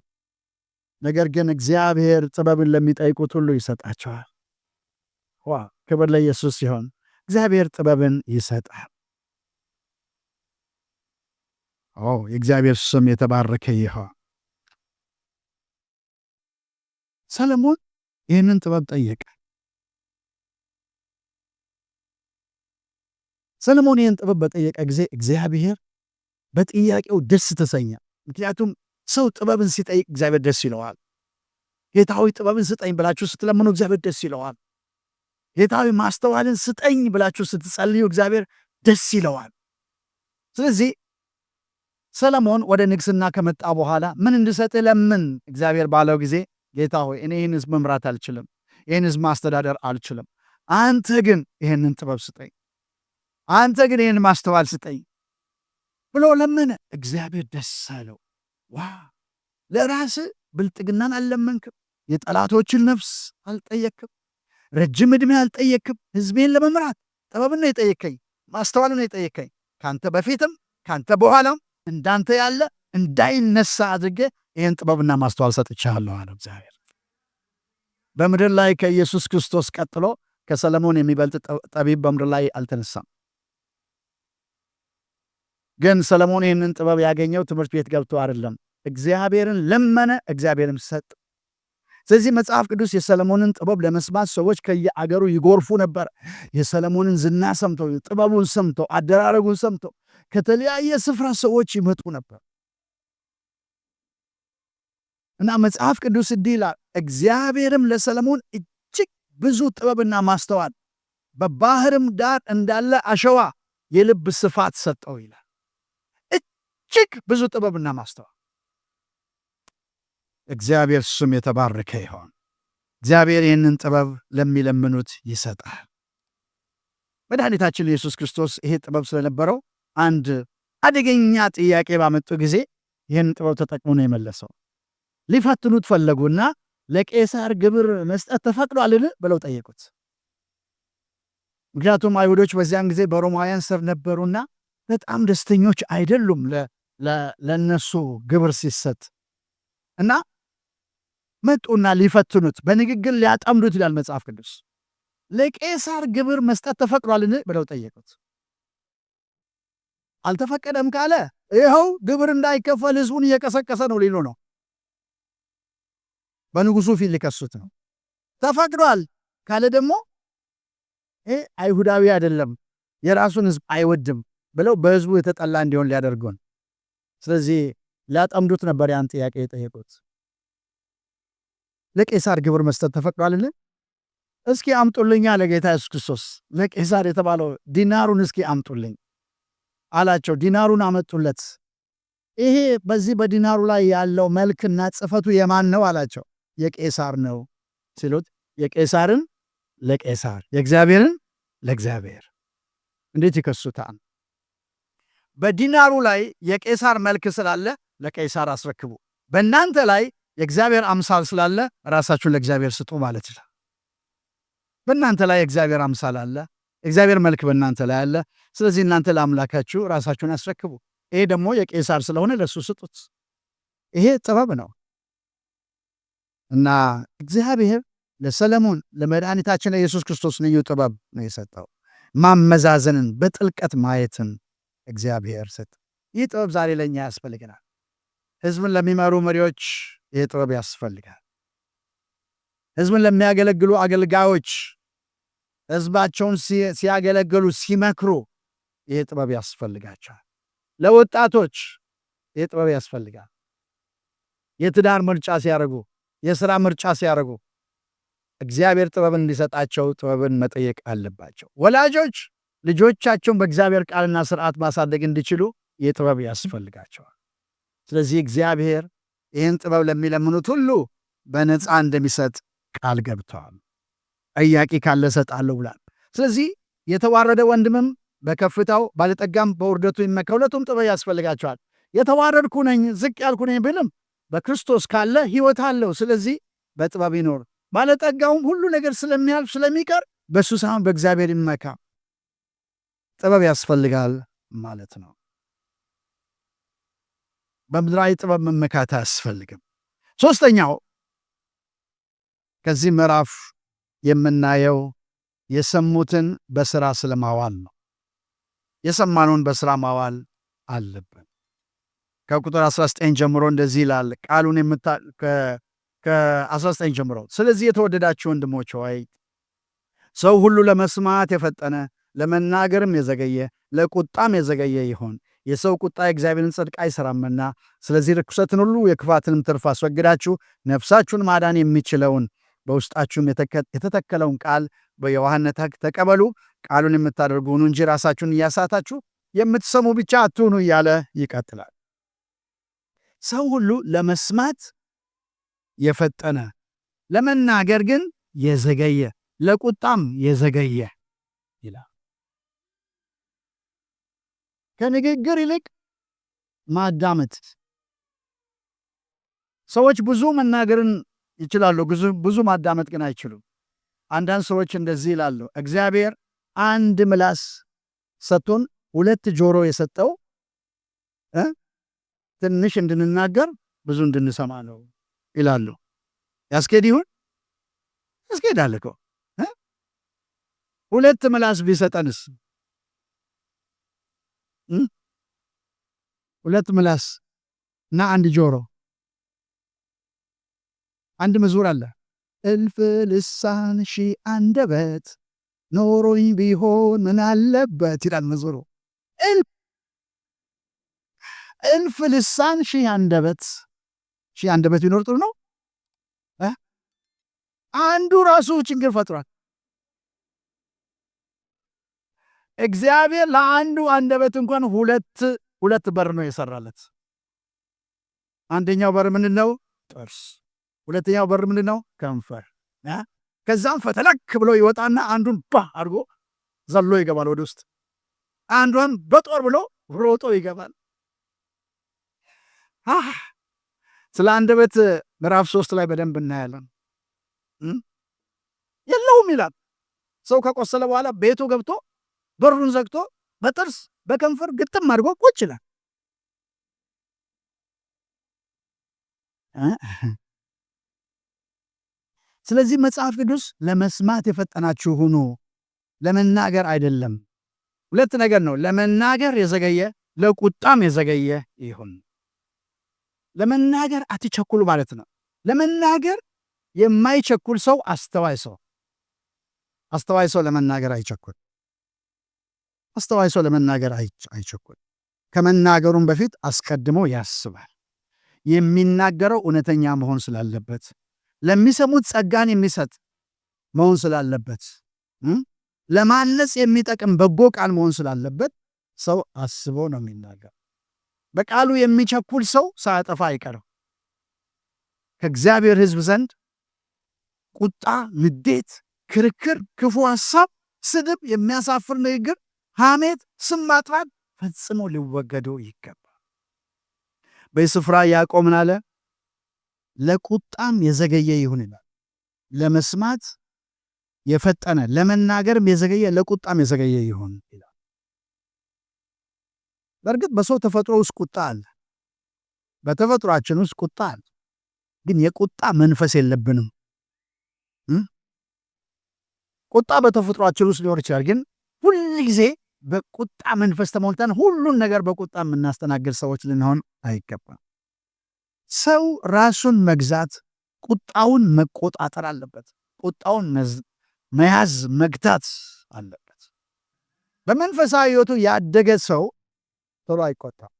ነገር ግን እግዚአብሔር ጥበብን ለሚጠይቁት ሁሉ ይሰጣቸዋል። ክብር ለኢየሱስ ሲሆን እግዚአብሔር ጥበብን ይሰጣል። የእግዚአብሔር ስም የተባረከ ይሁን። ሰለሞን ይህንን ጥበብ ጠየቀ። ሰለሞን ይህን ጥበብ በጠየቀ ጊዜ እግዚአብሔር በጥያቄው ደስ ተሰኘ። ምክንያቱም ሰው ጥበብን ሲጠይቅ እግዚአብሔር ደስ ይለዋል። ጌታዊ ጥበብን ስጠኝ ብላችሁ ስትለምኑ እግዚአብሔር ደስ ይለዋል። ጌታዊ ማስተዋልን ስጠኝ ብላችሁ ስትጸልዩ እግዚአብሔር ደስ ይለዋል። ስለዚህ ሰለሞን ወደ ንግስና ከመጣ በኋላ ምን እንድሰጥህ ለምን እግዚአብሔር ባለው ጊዜ ጌታ ሆይ እኔ ይህን ሕዝብ መምራት አልችልም፣ ይህን ሕዝብ ማስተዳደር አልችልም፣ አንተ ግን ይህንን ጥበብ ስጠኝ፣ አንተ ግን ይህን ማስተዋል ስጠኝ ብሎ ለምን እግዚአብሔር ደስ አለው። ለራስህ ብልጥግናን አልለመንክም፣ የጠላቶችን ነፍስ አልጠየክም፣ ረጅም ዕድሜ አልጠየክም። ሕዝቤን ለመምራት ጥበብን ነው የጠየከኝ፣ ማስተዋልን ነው የጠየከኝ። ካንተ በፊትም ካንተ በኋላም እንዳንተ ያለ እንዳይነሳ አድርጌ ይህን ጥበብና ማስተዋል ሰጥቻለሁ አለ እግዚአብሔር። በምድር ላይ ከኢየሱስ ክርስቶስ ቀጥሎ ከሰለሞን የሚበልጥ ጠቢብ በምድር ላይ አልተነሳም። ግን ሰለሞን ይህንን ጥበብ ያገኘው ትምህርት ቤት ገብቶ አይደለም። እግዚአብሔርን ለመነ፣ እግዚአብሔርም ሰጥ። ስለዚህ መጽሐፍ ቅዱስ የሰለሞንን ጥበብ ለመስማት ሰዎች ከየአገሩ ይጎርፉ ነበር። የሰለሞንን ዝና ሰምተው፣ ጥበቡን ሰምተው፣ አደራረጉን ሰምተው ከተለያየ ስፍራ ሰዎች ይመጡ ነበር እና መጽሐፍ ቅዱስ እንዲህ ይላል፣ እግዚአብሔርም ለሰለሞን እጅግ ብዙ ጥበብና ማስተዋል በባህርም ዳር እንዳለ አሸዋ የልብ ስፋት ሰጠው ይላል። እጅግ ብዙ ጥበብና ማስተዋል። እግዚአብሔር ስም የተባረከ ይሆን። እግዚአብሔር ይህንን ጥበብ ለሚለምኑት ይሰጣል። መድኃኒታችን ኢየሱስ ክርስቶስ ይሄ ጥበብ ስለነበረው አንድ አደገኛ ጥያቄ ባመጡ ጊዜ ይህን ጥበብ ተጠቅሞ ነው የመለሰው። ሊፈትኑት ፈለጉና ለቄሳር ግብር መስጠት ተፈቅዷልን ብለው ጠየቁት። ምክንያቱም አይሁዶች በዚያን ጊዜ በሮማውያን ስር ነበሩና በጣም ደስተኞች አይደሉም ለነሱ ግብር ሲሰጥ እና መጡና ሊፈትኑት በንግግር ሊያጠምዱት ይላል መጽሐፍ ቅዱስ። ለቄሳር ግብር መስጠት ተፈቅዷልን ብለው ጠየቁት። አልተፈቀደም ካለ ይኸው ግብር እንዳይከፈል ህዝቡን እየቀሰቀሰ ነው ሊሉ ነው። በንጉሱ ፊት ሊከሱት ነው። ተፈቅዷል ካለ ደግሞ አይሁዳዊ አይደለም፣ የራሱን ህዝብ አይወድም ብለው በህዝቡ የተጠላ እንዲሆን ሊያደርጉን። ስለዚህ ሊያጠምዱት ነበር ያን ጥያቄ የጠየቁት። ለቄሳር ግብር መስጠት ተፈቅዷልን? እስኪ አምጡልኝ አለ ጌታ ኢየሱስ ክርስቶስ። ለቄሳር የተባለው ዲናሩን እስኪ አምጡልኝ አላቸው። ዲናሩን አመጡለት። ይሄ በዚህ በዲናሩ ላይ ያለው መልክና ጽፈቱ የማን ነው አላቸው። የቄሳር ነው ሲሉት የቄሳርን ለቄሳር የእግዚአብሔርን ለእግዚአብሔር። እንዴት ይከሱታል? በዲናሩ ላይ የቄሳር መልክ ስላለ ለቄሳር አስረክቡ፣ በእናንተ ላይ የእግዚአብሔር አምሳል ስላለ ራሳችሁን ለእግዚአብሔር ስጡ ማለት ይችላል። በእናንተ ላይ የእግዚአብሔር አምሳል አለ፣ የእግዚአብሔር መልክ በእናንተ ላይ አለ። ስለዚህ እናንተ ለአምላካችሁ ራሳችሁን አስረክቡ። ይሄ ደግሞ የቄሳር ስለሆነ ለሱ ስጡት። ይሄ ጥበብ ነው እና እግዚአብሔር ለሰለሞን ለመድኃኒታችን ለኢየሱስ ክርስቶስ ልዩ ጥበብ ነው የሰጠው። ማመዛዘንን በጥልቀት ማየትን እግዚአብሔር ሰጠ። ይህ ጥበብ ዛሬ ለእኛ ያስፈልገናል። ህዝብን ለሚመሩ መሪዎች ይህ ጥበብ ያስፈልጋል። ህዝብን ለሚያገለግሉ አገልጋዮች ህዝባቸውን ሲያገለግሉ ሲመክሩ ይህ ጥበብ ያስፈልጋቸዋል። ለወጣቶች ይህ ጥበብ ያስፈልጋል። የትዳር ምርጫ ሲያደርጉ፣ የሥራ ምርጫ ሲያደርጉ እግዚአብሔር ጥበብን እንዲሰጣቸው ጥበብን መጠየቅ አለባቸው። ወላጆች ልጆቻቸውን በእግዚአብሔር ቃልና ስርዓት ማሳደግ እንዲችሉ ይህ ጥበብ ያስፈልጋቸዋል። ስለዚህ እግዚአብሔር ይህን ጥበብ ለሚለምኑት ሁሉ በነፃ እንደሚሰጥ ቃል ገብተዋል። ጠያቂ ካለ እሰጣለሁ ብሏል። ስለዚህ የተዋረደ ወንድምም በከፍታው ባለጠጋም በውርደቱ ይመካ። ሁለቱም ጥበብ ያስፈልጋቸዋል። የተዋረድኩ ነኝ ዝቅ ያልኩ ነኝ ብልም በክርስቶስ ካለ ሕይወት አለው። ስለዚህ በጥበብ ይኖር። ባለጠጋውም ሁሉ ነገር ስለሚያልፍ ስለሚቀር በእሱ ሳይሆን በእግዚአብሔር ይመካ። ጥበብ ያስፈልጋል ማለት ነው። በምድራዊ ጥበብ መመካት አያስፈልግም። ሶስተኛው ከዚህ ምዕራፍ የምናየው የሰሙትን በሥራ ስለማዋል ነው። የሰማነውን በሥራ ማዋል አለብን። ከቁጥር 19 ጀምሮ እንደዚህ ይላል ቃሉን ከ19 ጀምሮ ስለዚህ የተወደዳችሁ ወንድሞች ሆይ ሰው ሁሉ ለመስማት የፈጠነ ለመናገርም የዘገየ ለቁጣም የዘገየ ይሆን። የሰው ቁጣ የእግዚአብሔርን ጽድቅ አይሰራምና። ስለዚህ ርኩሰትን ሁሉ የክፋትንም ትርፍ አስወግዳችሁ ነፍሳችሁን ማዳን የሚችለውን በውስጣችሁም የተተከለውን ቃል በየዋህነት ተቀበሉ። ቃሉን የምታደርጉ ሁኑ እንጂ ራሳችሁን እያሳታችሁ የምትሰሙ ብቻ አትሁኑ እያለ ይቀጥላል። ሰው ሁሉ ለመስማት የፈጠነ ለመናገር ግን የዘገየ ለቁጣም የዘገየ ይላል። ከንግግር ይልቅ ማዳመጥ። ሰዎች ብዙ መናገርን ይችላሉ፣ ብዙ ማዳመጥ ግን አይችሉም። አንዳንድ ሰዎች እንደዚህ ይላሉ፣ እግዚአብሔር አንድ ምላስ ሰጥቶን ሁለት ጆሮ የሰጠው ትንሽ እንድንናገር ብዙ እንድንሰማ ነው ይላሉ። ያስኬድ ይሁን? ያስኬዳል እኮ። ሁለት ምላስ ቢሰጠንስ? ሁለት ምላስ እና አንድ ጆሮ። አንድ መዝሙር አለ፣ እልፍ ልሳን ሺህ አንደበት ኖሮኝ ቢሆን ምን አለበት ይላል መዝሙሩ። እልፍ ልሳን ሺህ አንደበት ቢኖር ጥሩ ነው። አንዱ ራሱ ችግር ፈጥሯል። እግዚአብሔር ለአንዱ አንደበት እንኳን ሁለት በር ነው የሰራለት። አንደኛው በር ምንድን ነው? ጥርስ። ሁለተኛው በር ምንድን ነው? ከንፈር። ከዛም ፈተለክ ብሎ ይወጣና አንዱን ባ አድርጎ ዘሎ ይገባል ወደ ውስጥ። አንዷን በጦር ብሎ ሮጦ ይገባል። ስለ አንደበት ምዕራፍ 3 ላይ በደንብ እናያለን። የለውም ይላል። ሰው ከቆሰለ በኋላ ቤቱ ገብቶ በሩን ዘግቶ በጥርስ በከንፈር ግጥም አድርጎ ቁጭ ይላል። ስለዚህ መጽሐፍ ቅዱስ ለመስማት የፈጠናችሁ ሁኑ፣ ለመናገር አይደለም። ሁለት ነገር ነው። ለመናገር የዘገየ ለቁጣም የዘገየ ይሁን። ለመናገር አትቸኩሉ ማለት ነው። ለመናገር የማይቸኩል ሰው አስተዋይ ሰው። አስተዋይ ሰው ለመናገር አይቸኩል። አስተዋይ ሰው ለመናገር አይቸኩል። ከመናገሩም በፊት አስቀድሞ ያስባል። የሚናገረው እውነተኛ መሆን ስላለበት፣ ለሚሰሙት ጸጋን የሚሰጥ መሆን ስላለበት፣ ለማነጽ የሚጠቅም በጎ ቃል መሆን ስላለበት ሰው አስቦ ነው የሚናገር። በቃሉ የሚቸኩል ሰው ሳያጠፋ አይቀርም። ከእግዚአብሔር ሕዝብ ዘንድ ቁጣ፣ ንዴት፣ ክርክር፣ ክፉ ሐሳብ፣ ስድብ፣ የሚያሳፍር ንግግር፣ ሐሜት፣ ስም ማጥፋት ፈጽሞ ሊወገዱ ይገባል። በዚህ ስፍራ ያዕቆብ ምን አለ? ለቁጣም የዘገየ ይሁን ይላል። ለመስማት የፈጠነ ለመናገርም የዘገየ ለቁጣም የዘገየ ይሁን ይላል። በእርግጥ በሰው ተፈጥሮ ውስጥ ቁጣ አለ። በተፈጥሯችን ውስጥ ቁጣ አለ። ግን የቁጣ መንፈስ የለብንም። ቁጣ በተፈጥሯችን ውስጥ ሊኖር ይችላል። ግን ሁል ጊዜ በቁጣ መንፈስ ተሞልተን ሁሉን ነገር በቁጣ የምናስተናግድ ሰዎች ልንሆን አይገባም። ሰው ራሱን መግዛት፣ ቁጣውን መቆጣጠር አለበት። ቁጣውን መያዝ፣ መግታት አለበት። በመንፈሳዊ ሕይወቱ ያደገ ሰው ቶሎ አይቆጣም።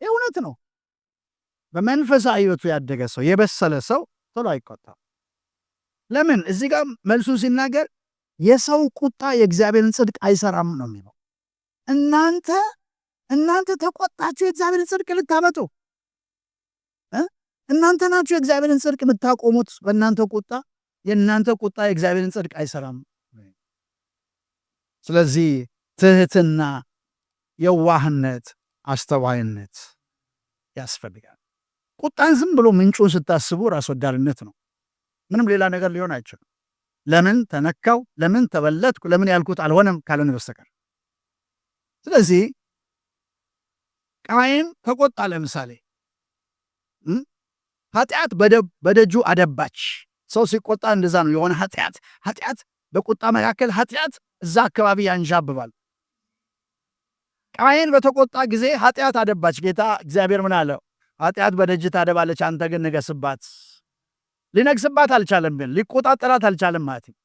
ይህ እውነት ነው። በመንፈሳዊ ሕይወቱ ያደገ ሰው፣ የበሰለ ሰው ቶሎ አይቆጣም። ለምን? እዚህ ጋር መልሱ ሲናገር የሰው ቁጣ የእግዚአብሔርን ጽድቅ አይሰራም ነው የሚለው። እናንተ ተቆጣችሁ የእግዚአብሔርን ጽድቅ ልታመጡ፣ እናንተ ናችሁ የእግዚአብሔርን ጽድቅ የምታቆሙት በእናንተ ቁጣ። የእናንተ ቁጣ የእግዚአብሔርን ጽድቅ አይሰራም። ስለዚህ ትህትና፣ የዋህነት፣ አስተዋይነት ያስፈልጋል። ቁጣን ዝም ብሎ ምንጩን ስታስቡ ራስ ወዳድነት ነው። ምንም ሌላ ነገር ሊሆን አይችልም። ለምን ተነካው፣ ለምን ተበለጥኩ፣ ለምን ያልኩት አልሆነም ካለን በስተቀር። ስለዚህ ቃየን ተቆጣ። ለምሳሌ ኃጢአት በደጁ አደባች። ሰው ሲቆጣ እንደዛ ነው። የሆነ ኃጢአት በቁጣ መካከል ኃጢአት እዛ አካባቢ ያንዣብባል። ቃየን በተቆጣ ጊዜ ኃጢአት አደባች። ጌታ እግዚአብሔር ምን አለው? ኃጢአት በደጅ ታደባለች፣ አንተ ግን ንገስባት። ሊነግስባት አልቻለም፣ ግን ሊቆጣጠራት አልቻለም ማለት ነው።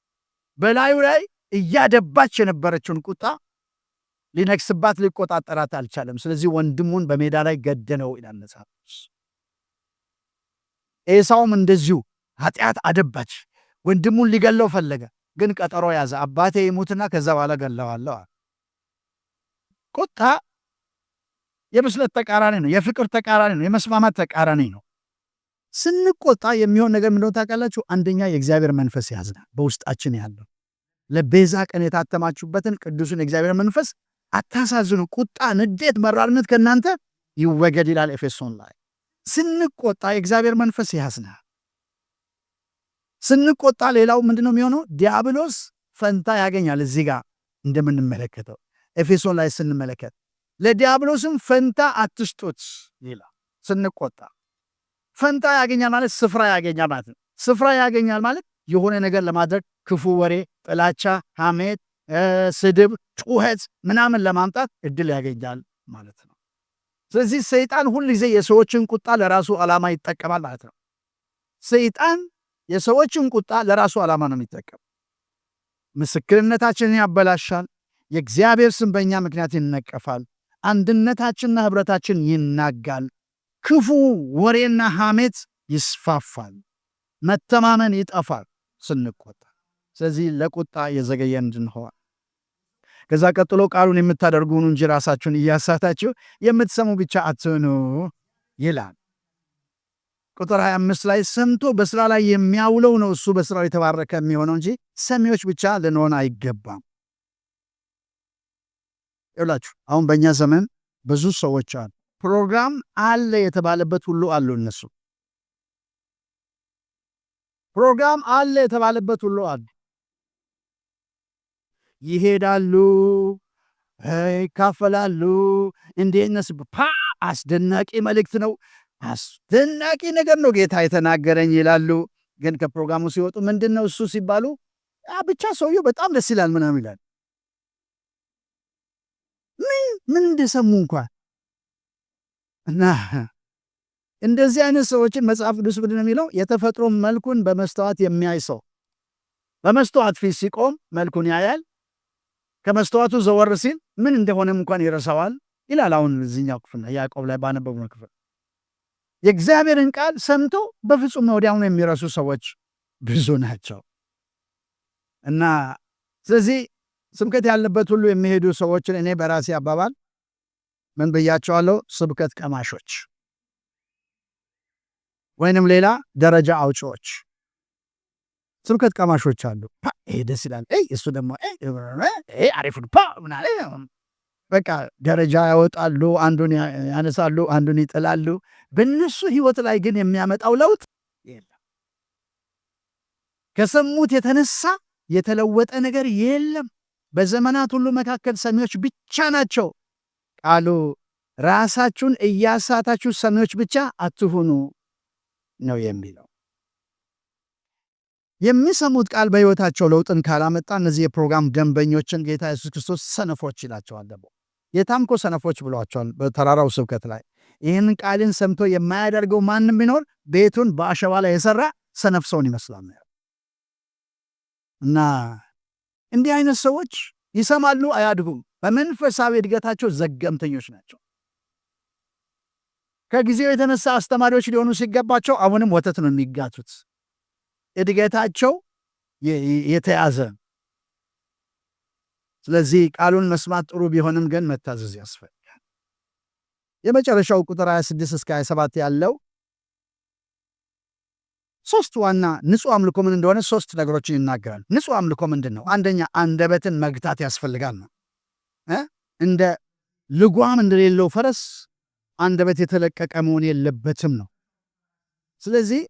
በላዩ ላይ እያደባች የነበረችውን ቁጣ ሊነግስባት ሊቆጣጠራት አልቻለም። ስለዚህ ወንድሙን በሜዳ ላይ ገደለው ይላል መጽሐፍ። ኤሳውም እንደዚሁ ኃጢአት አደባች፣ ወንድሙን ሊገለው ፈለገ፣ ግን ቀጠሮ ያዘ። አባቴ ይሙትና ከዛ በኋላ ገለዋለሁ። ቁጣ የብስለት ተቃራኒ ነው። የፍቅር ተቃራኒ ነው። የመስማማት ተቃራኒ ነው። ስንቆጣ የሚሆን ነገር ምንድነው ታውቃላችሁ? አንደኛ የእግዚአብሔር መንፈስ ያዝናል። በውስጣችን ያለው ለቤዛ ቀን የታተማችሁበትን ቅዱሱን የእግዚአብሔር መንፈስ አታሳዝኑ። ቁጣ፣ ንዴት፣ መራርነት ከእናንተ ይወገድ ይላል ኤፌሶን ላይ። ስንቆጣ የእግዚአብሔር መንፈስ ያዝናል። ስንቆጣ ሌላው ምንድነው የሚሆነው? ዲያብሎስ ፈንታ ያገኛል። እዚህ ጋር እንደምንመለከተው ኤፌሶን ላይ ስንመለከት ለዲያብሎስም ፈንታ አትስጡት ይላል። ስንቆጣ ፈንታ ያገኛል ማለት ስፍራ ያገኛል ማለት ነው። ስፍራ ያገኛል ማለት የሆነ ነገር ለማድረግ ክፉ ወሬ፣ ጥላቻ፣ ሐሜት፣ ስድብ፣ ጩኸት ምናምን ለማምጣት እድል ያገኛል ማለት ነው። ስለዚህ ሰይጣን ሁል ጊዜ የሰዎችን ቁጣ ለራሱ ዓላማ ይጠቀማል ማለት ነው። ሰይጣን የሰዎችን ቁጣ ለራሱ ዓላማ ነው የሚጠቀም። ምስክርነታችንን ያበላሻል። የእግዚአብሔር ስም በእኛ ምክንያት ይነቀፋል። አንድነታችንና ኅብረታችን ይናጋል። ክፉ ወሬና ሐሜት ይስፋፋል። መተማመን ይጠፋል ስንቆጣ። ስለዚህ ለቁጣ የዘገየ እንድንሆን። ከዛ ቀጥሎ ቃሉን የምታደርጉን እንጂ ራሳችሁን እያሳታችሁ የምትሰሙ ብቻ አትሁኑ ይላል። ቁጥር 25 ላይ ሰምቶ በስራ ላይ የሚያውለው ነው እሱ በስራው የተባረከ የሚሆነው እንጂ ሰሚዎች ብቻ ልንሆን አይገባም። ይላችሁ አሁን በእኛ ዘመን ብዙ ሰዎች አሉ ፕሮግራም አለ የተባለበት ሁሉ አሉ። እነሱ ፕሮግራም አለ የተባለበት ሁሉ አሉ። ይሄዳሉ፣ ይካፈላሉ። እንዴት ነስ አስደናቂ መልእክት ነው፣ አስደናቂ ነገር ነው ጌታ የተናገረኝ ይላሉ። ግን ከፕሮግራሙ ሲወጡ ምንድን ነው እሱ ሲባሉ ብቻ ሰውየው በጣም ደስ ይላል ምናምን ይላል። ምን እንደሰሙ እንኳን እና እንደዚህ አይነት ሰዎችን መጽሐፍ ቅዱስ ምንድን ነው የሚለው? የተፈጥሮ መልኩን በመስተዋት የሚያይ ሰው በመስተዋት ፊት ሲቆም መልኩን ያያል። ከመስተዋቱ ዘወር ሲል ምን እንደሆነም እንኳን ይረሳዋል ይላል። አሁን እዚህኛው ክፍል ያዕቆብ ላይ ባነበብነው ክፍል የእግዚአብሔርን ቃል ሰምቶ በፍጹም ወዲያውኑ የሚረሱ ሰዎች ብዙ ናቸው። እና ስለዚህ ስብከት ያለበት ሁሉ የሚሄዱ ሰዎችን እኔ በራሴ አባባል ምን ብያቸዋለሁ? ስብከት ቀማሾች ወይንም ሌላ ደረጃ አውጪዎች። ስብከት ቀማሾች አሉ። ይሄ ደስ ይላል፣ እሱ ደግሞ አሪፍ በቃ ደረጃ ያወጣሉ፣ አንዱን ያነሳሉ፣ አንዱን ይጥላሉ። በእነሱ ህይወት ላይ ግን የሚያመጣው ለውጥ የለም። ከሰሙት የተነሳ የተለወጠ ነገር የለም። በዘመናት ሁሉ መካከል ሰሚዎች ብቻ ናቸው። ቃሉ ራሳችሁን እያሳታችሁ ሰሚዎች ብቻ አትሁኑ ነው የሚለው። የሚሰሙት ቃል በሕይወታቸው ለውጥን ካላመጣ እነዚህ የፕሮግራም ደንበኞችን ጌታ ኢየሱስ ክርስቶስ ሰነፎች ይላቸዋል። ደግሞ ጌታም እኮ ሰነፎች ብሏቸዋል በተራራው ስብከት ላይ። ይህንን ቃልን ሰምቶ የማያደርገው ማንም ቢኖር ቤቱን በአሸዋ ላይ የሰራ ሰነፍ ሰውን ይመስላል። እና እንዲህ አይነት ሰዎች ይሰማሉ፣ አያድጉም። በመንፈሳዊ እድገታቸው ዘገምተኞች ናቸው። ከጊዜው የተነሳ አስተማሪዎች ሊሆኑ ሲገባቸው አሁንም ወተት ነው የሚጋቱት። እድገታቸው የተያዘ። ስለዚህ ቃሉን መስማት ጥሩ ቢሆንም ግን መታዘዝ ያስፈልጋል። የመጨረሻው ቁጥር 26 እስከ 27 ያለው ሶስት ዋና ንጹህ አምልኮ ምን እንደሆነ ሶስት ነገሮችን ይናገራል። ንጹህ አምልኮ ምንድን ነው? አንደኛ አንደበትን መግታት ያስፈልጋል ነው። እንደ ልጓም እንደሌለው ፈረስ አንደበት የተለቀቀ መሆን የለበትም ነው። ስለዚህ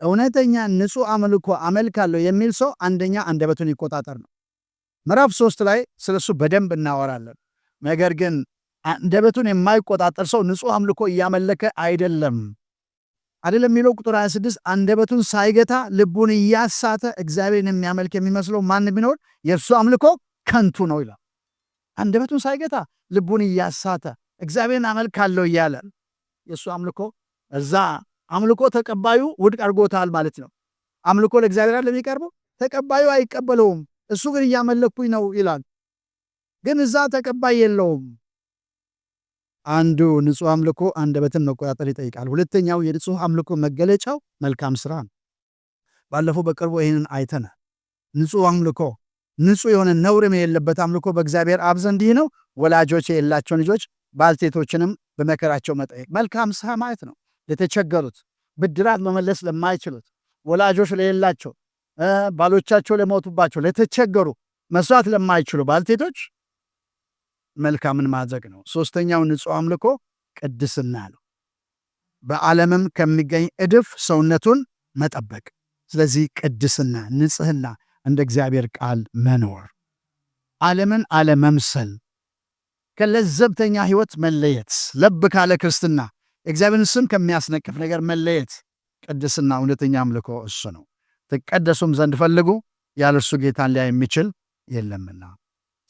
እውነተኛ ንጹህ አምልኮ አመልካለሁ የሚል ሰው አንደኛ አንደበቱን ይቆጣጠር ነው። ምዕራፍ 3 ላይ ስለሱ በደንብ እናወራለን። ነገር ግን አንደበቱን የማይቆጣጠር ሰው ንጹህ አምልኮ እያመለከ አይደለም የሚለው ቁጥር 26 አንደበቱን ሳይገታ ልቡን እያሳተ እግዚአብሔርን የሚያመልክ የሚመስለው ማን ቢኖር የእርሱ አምልኮ ከንቱ ነው ይላል። አንደበቱን ሳይገታ ልቡን እያሳተ እግዚአብሔርን አመልካለሁ እያለ የእሱ አምልኮ እዛ አምልኮ ተቀባዩ ውድቅ አድርጎታል ማለት ነው። አምልኮ ለእግዚአብሔር ለሚቀርበው ተቀባዩ አይቀበለውም። እሱ ግን እያመለኩኝ ነው ይላል፣ ግን እዛ ተቀባይ የለውም። አንዱ ንጹህ አምልኮ አንደበትን መቆጣጠር ይጠይቃል። ሁለተኛው የንጹህ አምልኮ መገለጫው መልካም ስራ ነው። ባለፈው በቅርቡ ይህንን አይተናል። ንጹህ አምልኮ ንጹህ የሆነ ነውርም የሌለበት አምልኮ በእግዚአብሔር አብ ዘንድ ይህ ነው፣ ወላጆች የሌላቸው ልጆች ባልቴቶችንም በመከራቸው መጠየቅ። መልካም ስራ ማለት ነው ለተቸገሩት፣ ብድራት መመለስ ለማይችሉት፣ ወላጆች ለሌላቸው፣ ባሎቻቸው ለሞቱባቸው፣ ለተቸገሩ፣ መስዋዕት ለማይችሉ ባልቴቶች መልካምን ማድረግ ነው። ሶስተኛው ንጹህ አምልኮ ቅድስና ነው። በዓለምም ከሚገኝ እድፍ ሰውነቱን መጠበቅ። ስለዚህ ቅድስና፣ ንጽህና፣ እንደ እግዚአብሔር ቃል መኖር፣ ዓለምን አለመምሰል፣ ከለዘብተኛ ህይወት መለየት፣ ለብ ካለ ክርስትና፣ እግዚአብሔርን ስም ከሚያስነቅፍ ነገር መለየት። ቅድስና እውነተኛ አምልኮ እሱ ነው። ትቀደሱም ዘንድ ፈልጉ፣ ያለ እርሱ ጌታን ሊያይ የሚችል የለምና።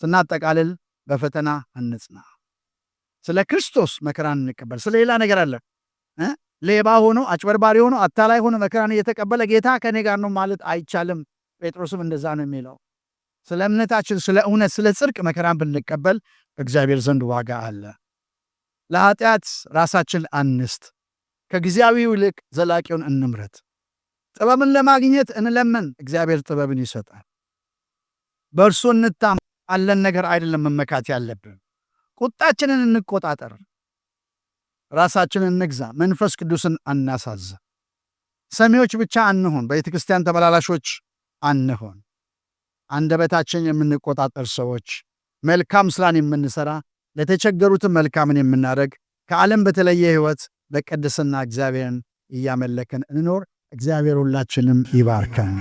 ስናጠቃልል በፈተና እንጽና። ስለ ክርስቶስ መከራን እንቀበል። ስለ ሌላ ነገር አለ ሌባ ሆኖ አጭበርባሪ ሆኖ አታላይ ሆኖ መከራን እየተቀበለ ጌታ ከኔ ጋር ነው ማለት አይቻልም። ጴጥሮስም እንደዛ ነው የሚለው። ስለ እምነታችን፣ ስለ እውነት፣ ስለ ጽድቅ መከራን ብንቀበል እግዚአብሔር ዘንድ ዋጋ አለ። ለኃጢአት ራሳችን አንስት፣ ከጊዜያዊው ይልቅ ዘላቂውን እንምረት። ጥበብን ለማግኘት እንለምን፣ እግዚአብሔር ጥበብን ይሰጣል። በእርሱ እንታመን። አለን ነገር አይደለም መመካት ያለብን። ቁጣችንን እንቆጣጠር፣ ራሳችንን እንግዛ፣ መንፈስ ቅዱስን አናሳዝ። ሰሚዎች ብቻ አንሆን፣ በቤተክርስቲያን ተመላላሾች አንሆን። አንደበታችን የምንቆጣጠር ሰዎች፣ መልካም ስራን የምንሰራ፣ ለተቸገሩትን መልካምን የምናደርግ፣ ከዓለም በተለየ ሕይወት በቅድስና እግዚአብሔርን እያመለክን እንኖር። እግዚአብሔር ሁላችንም ይባርከን።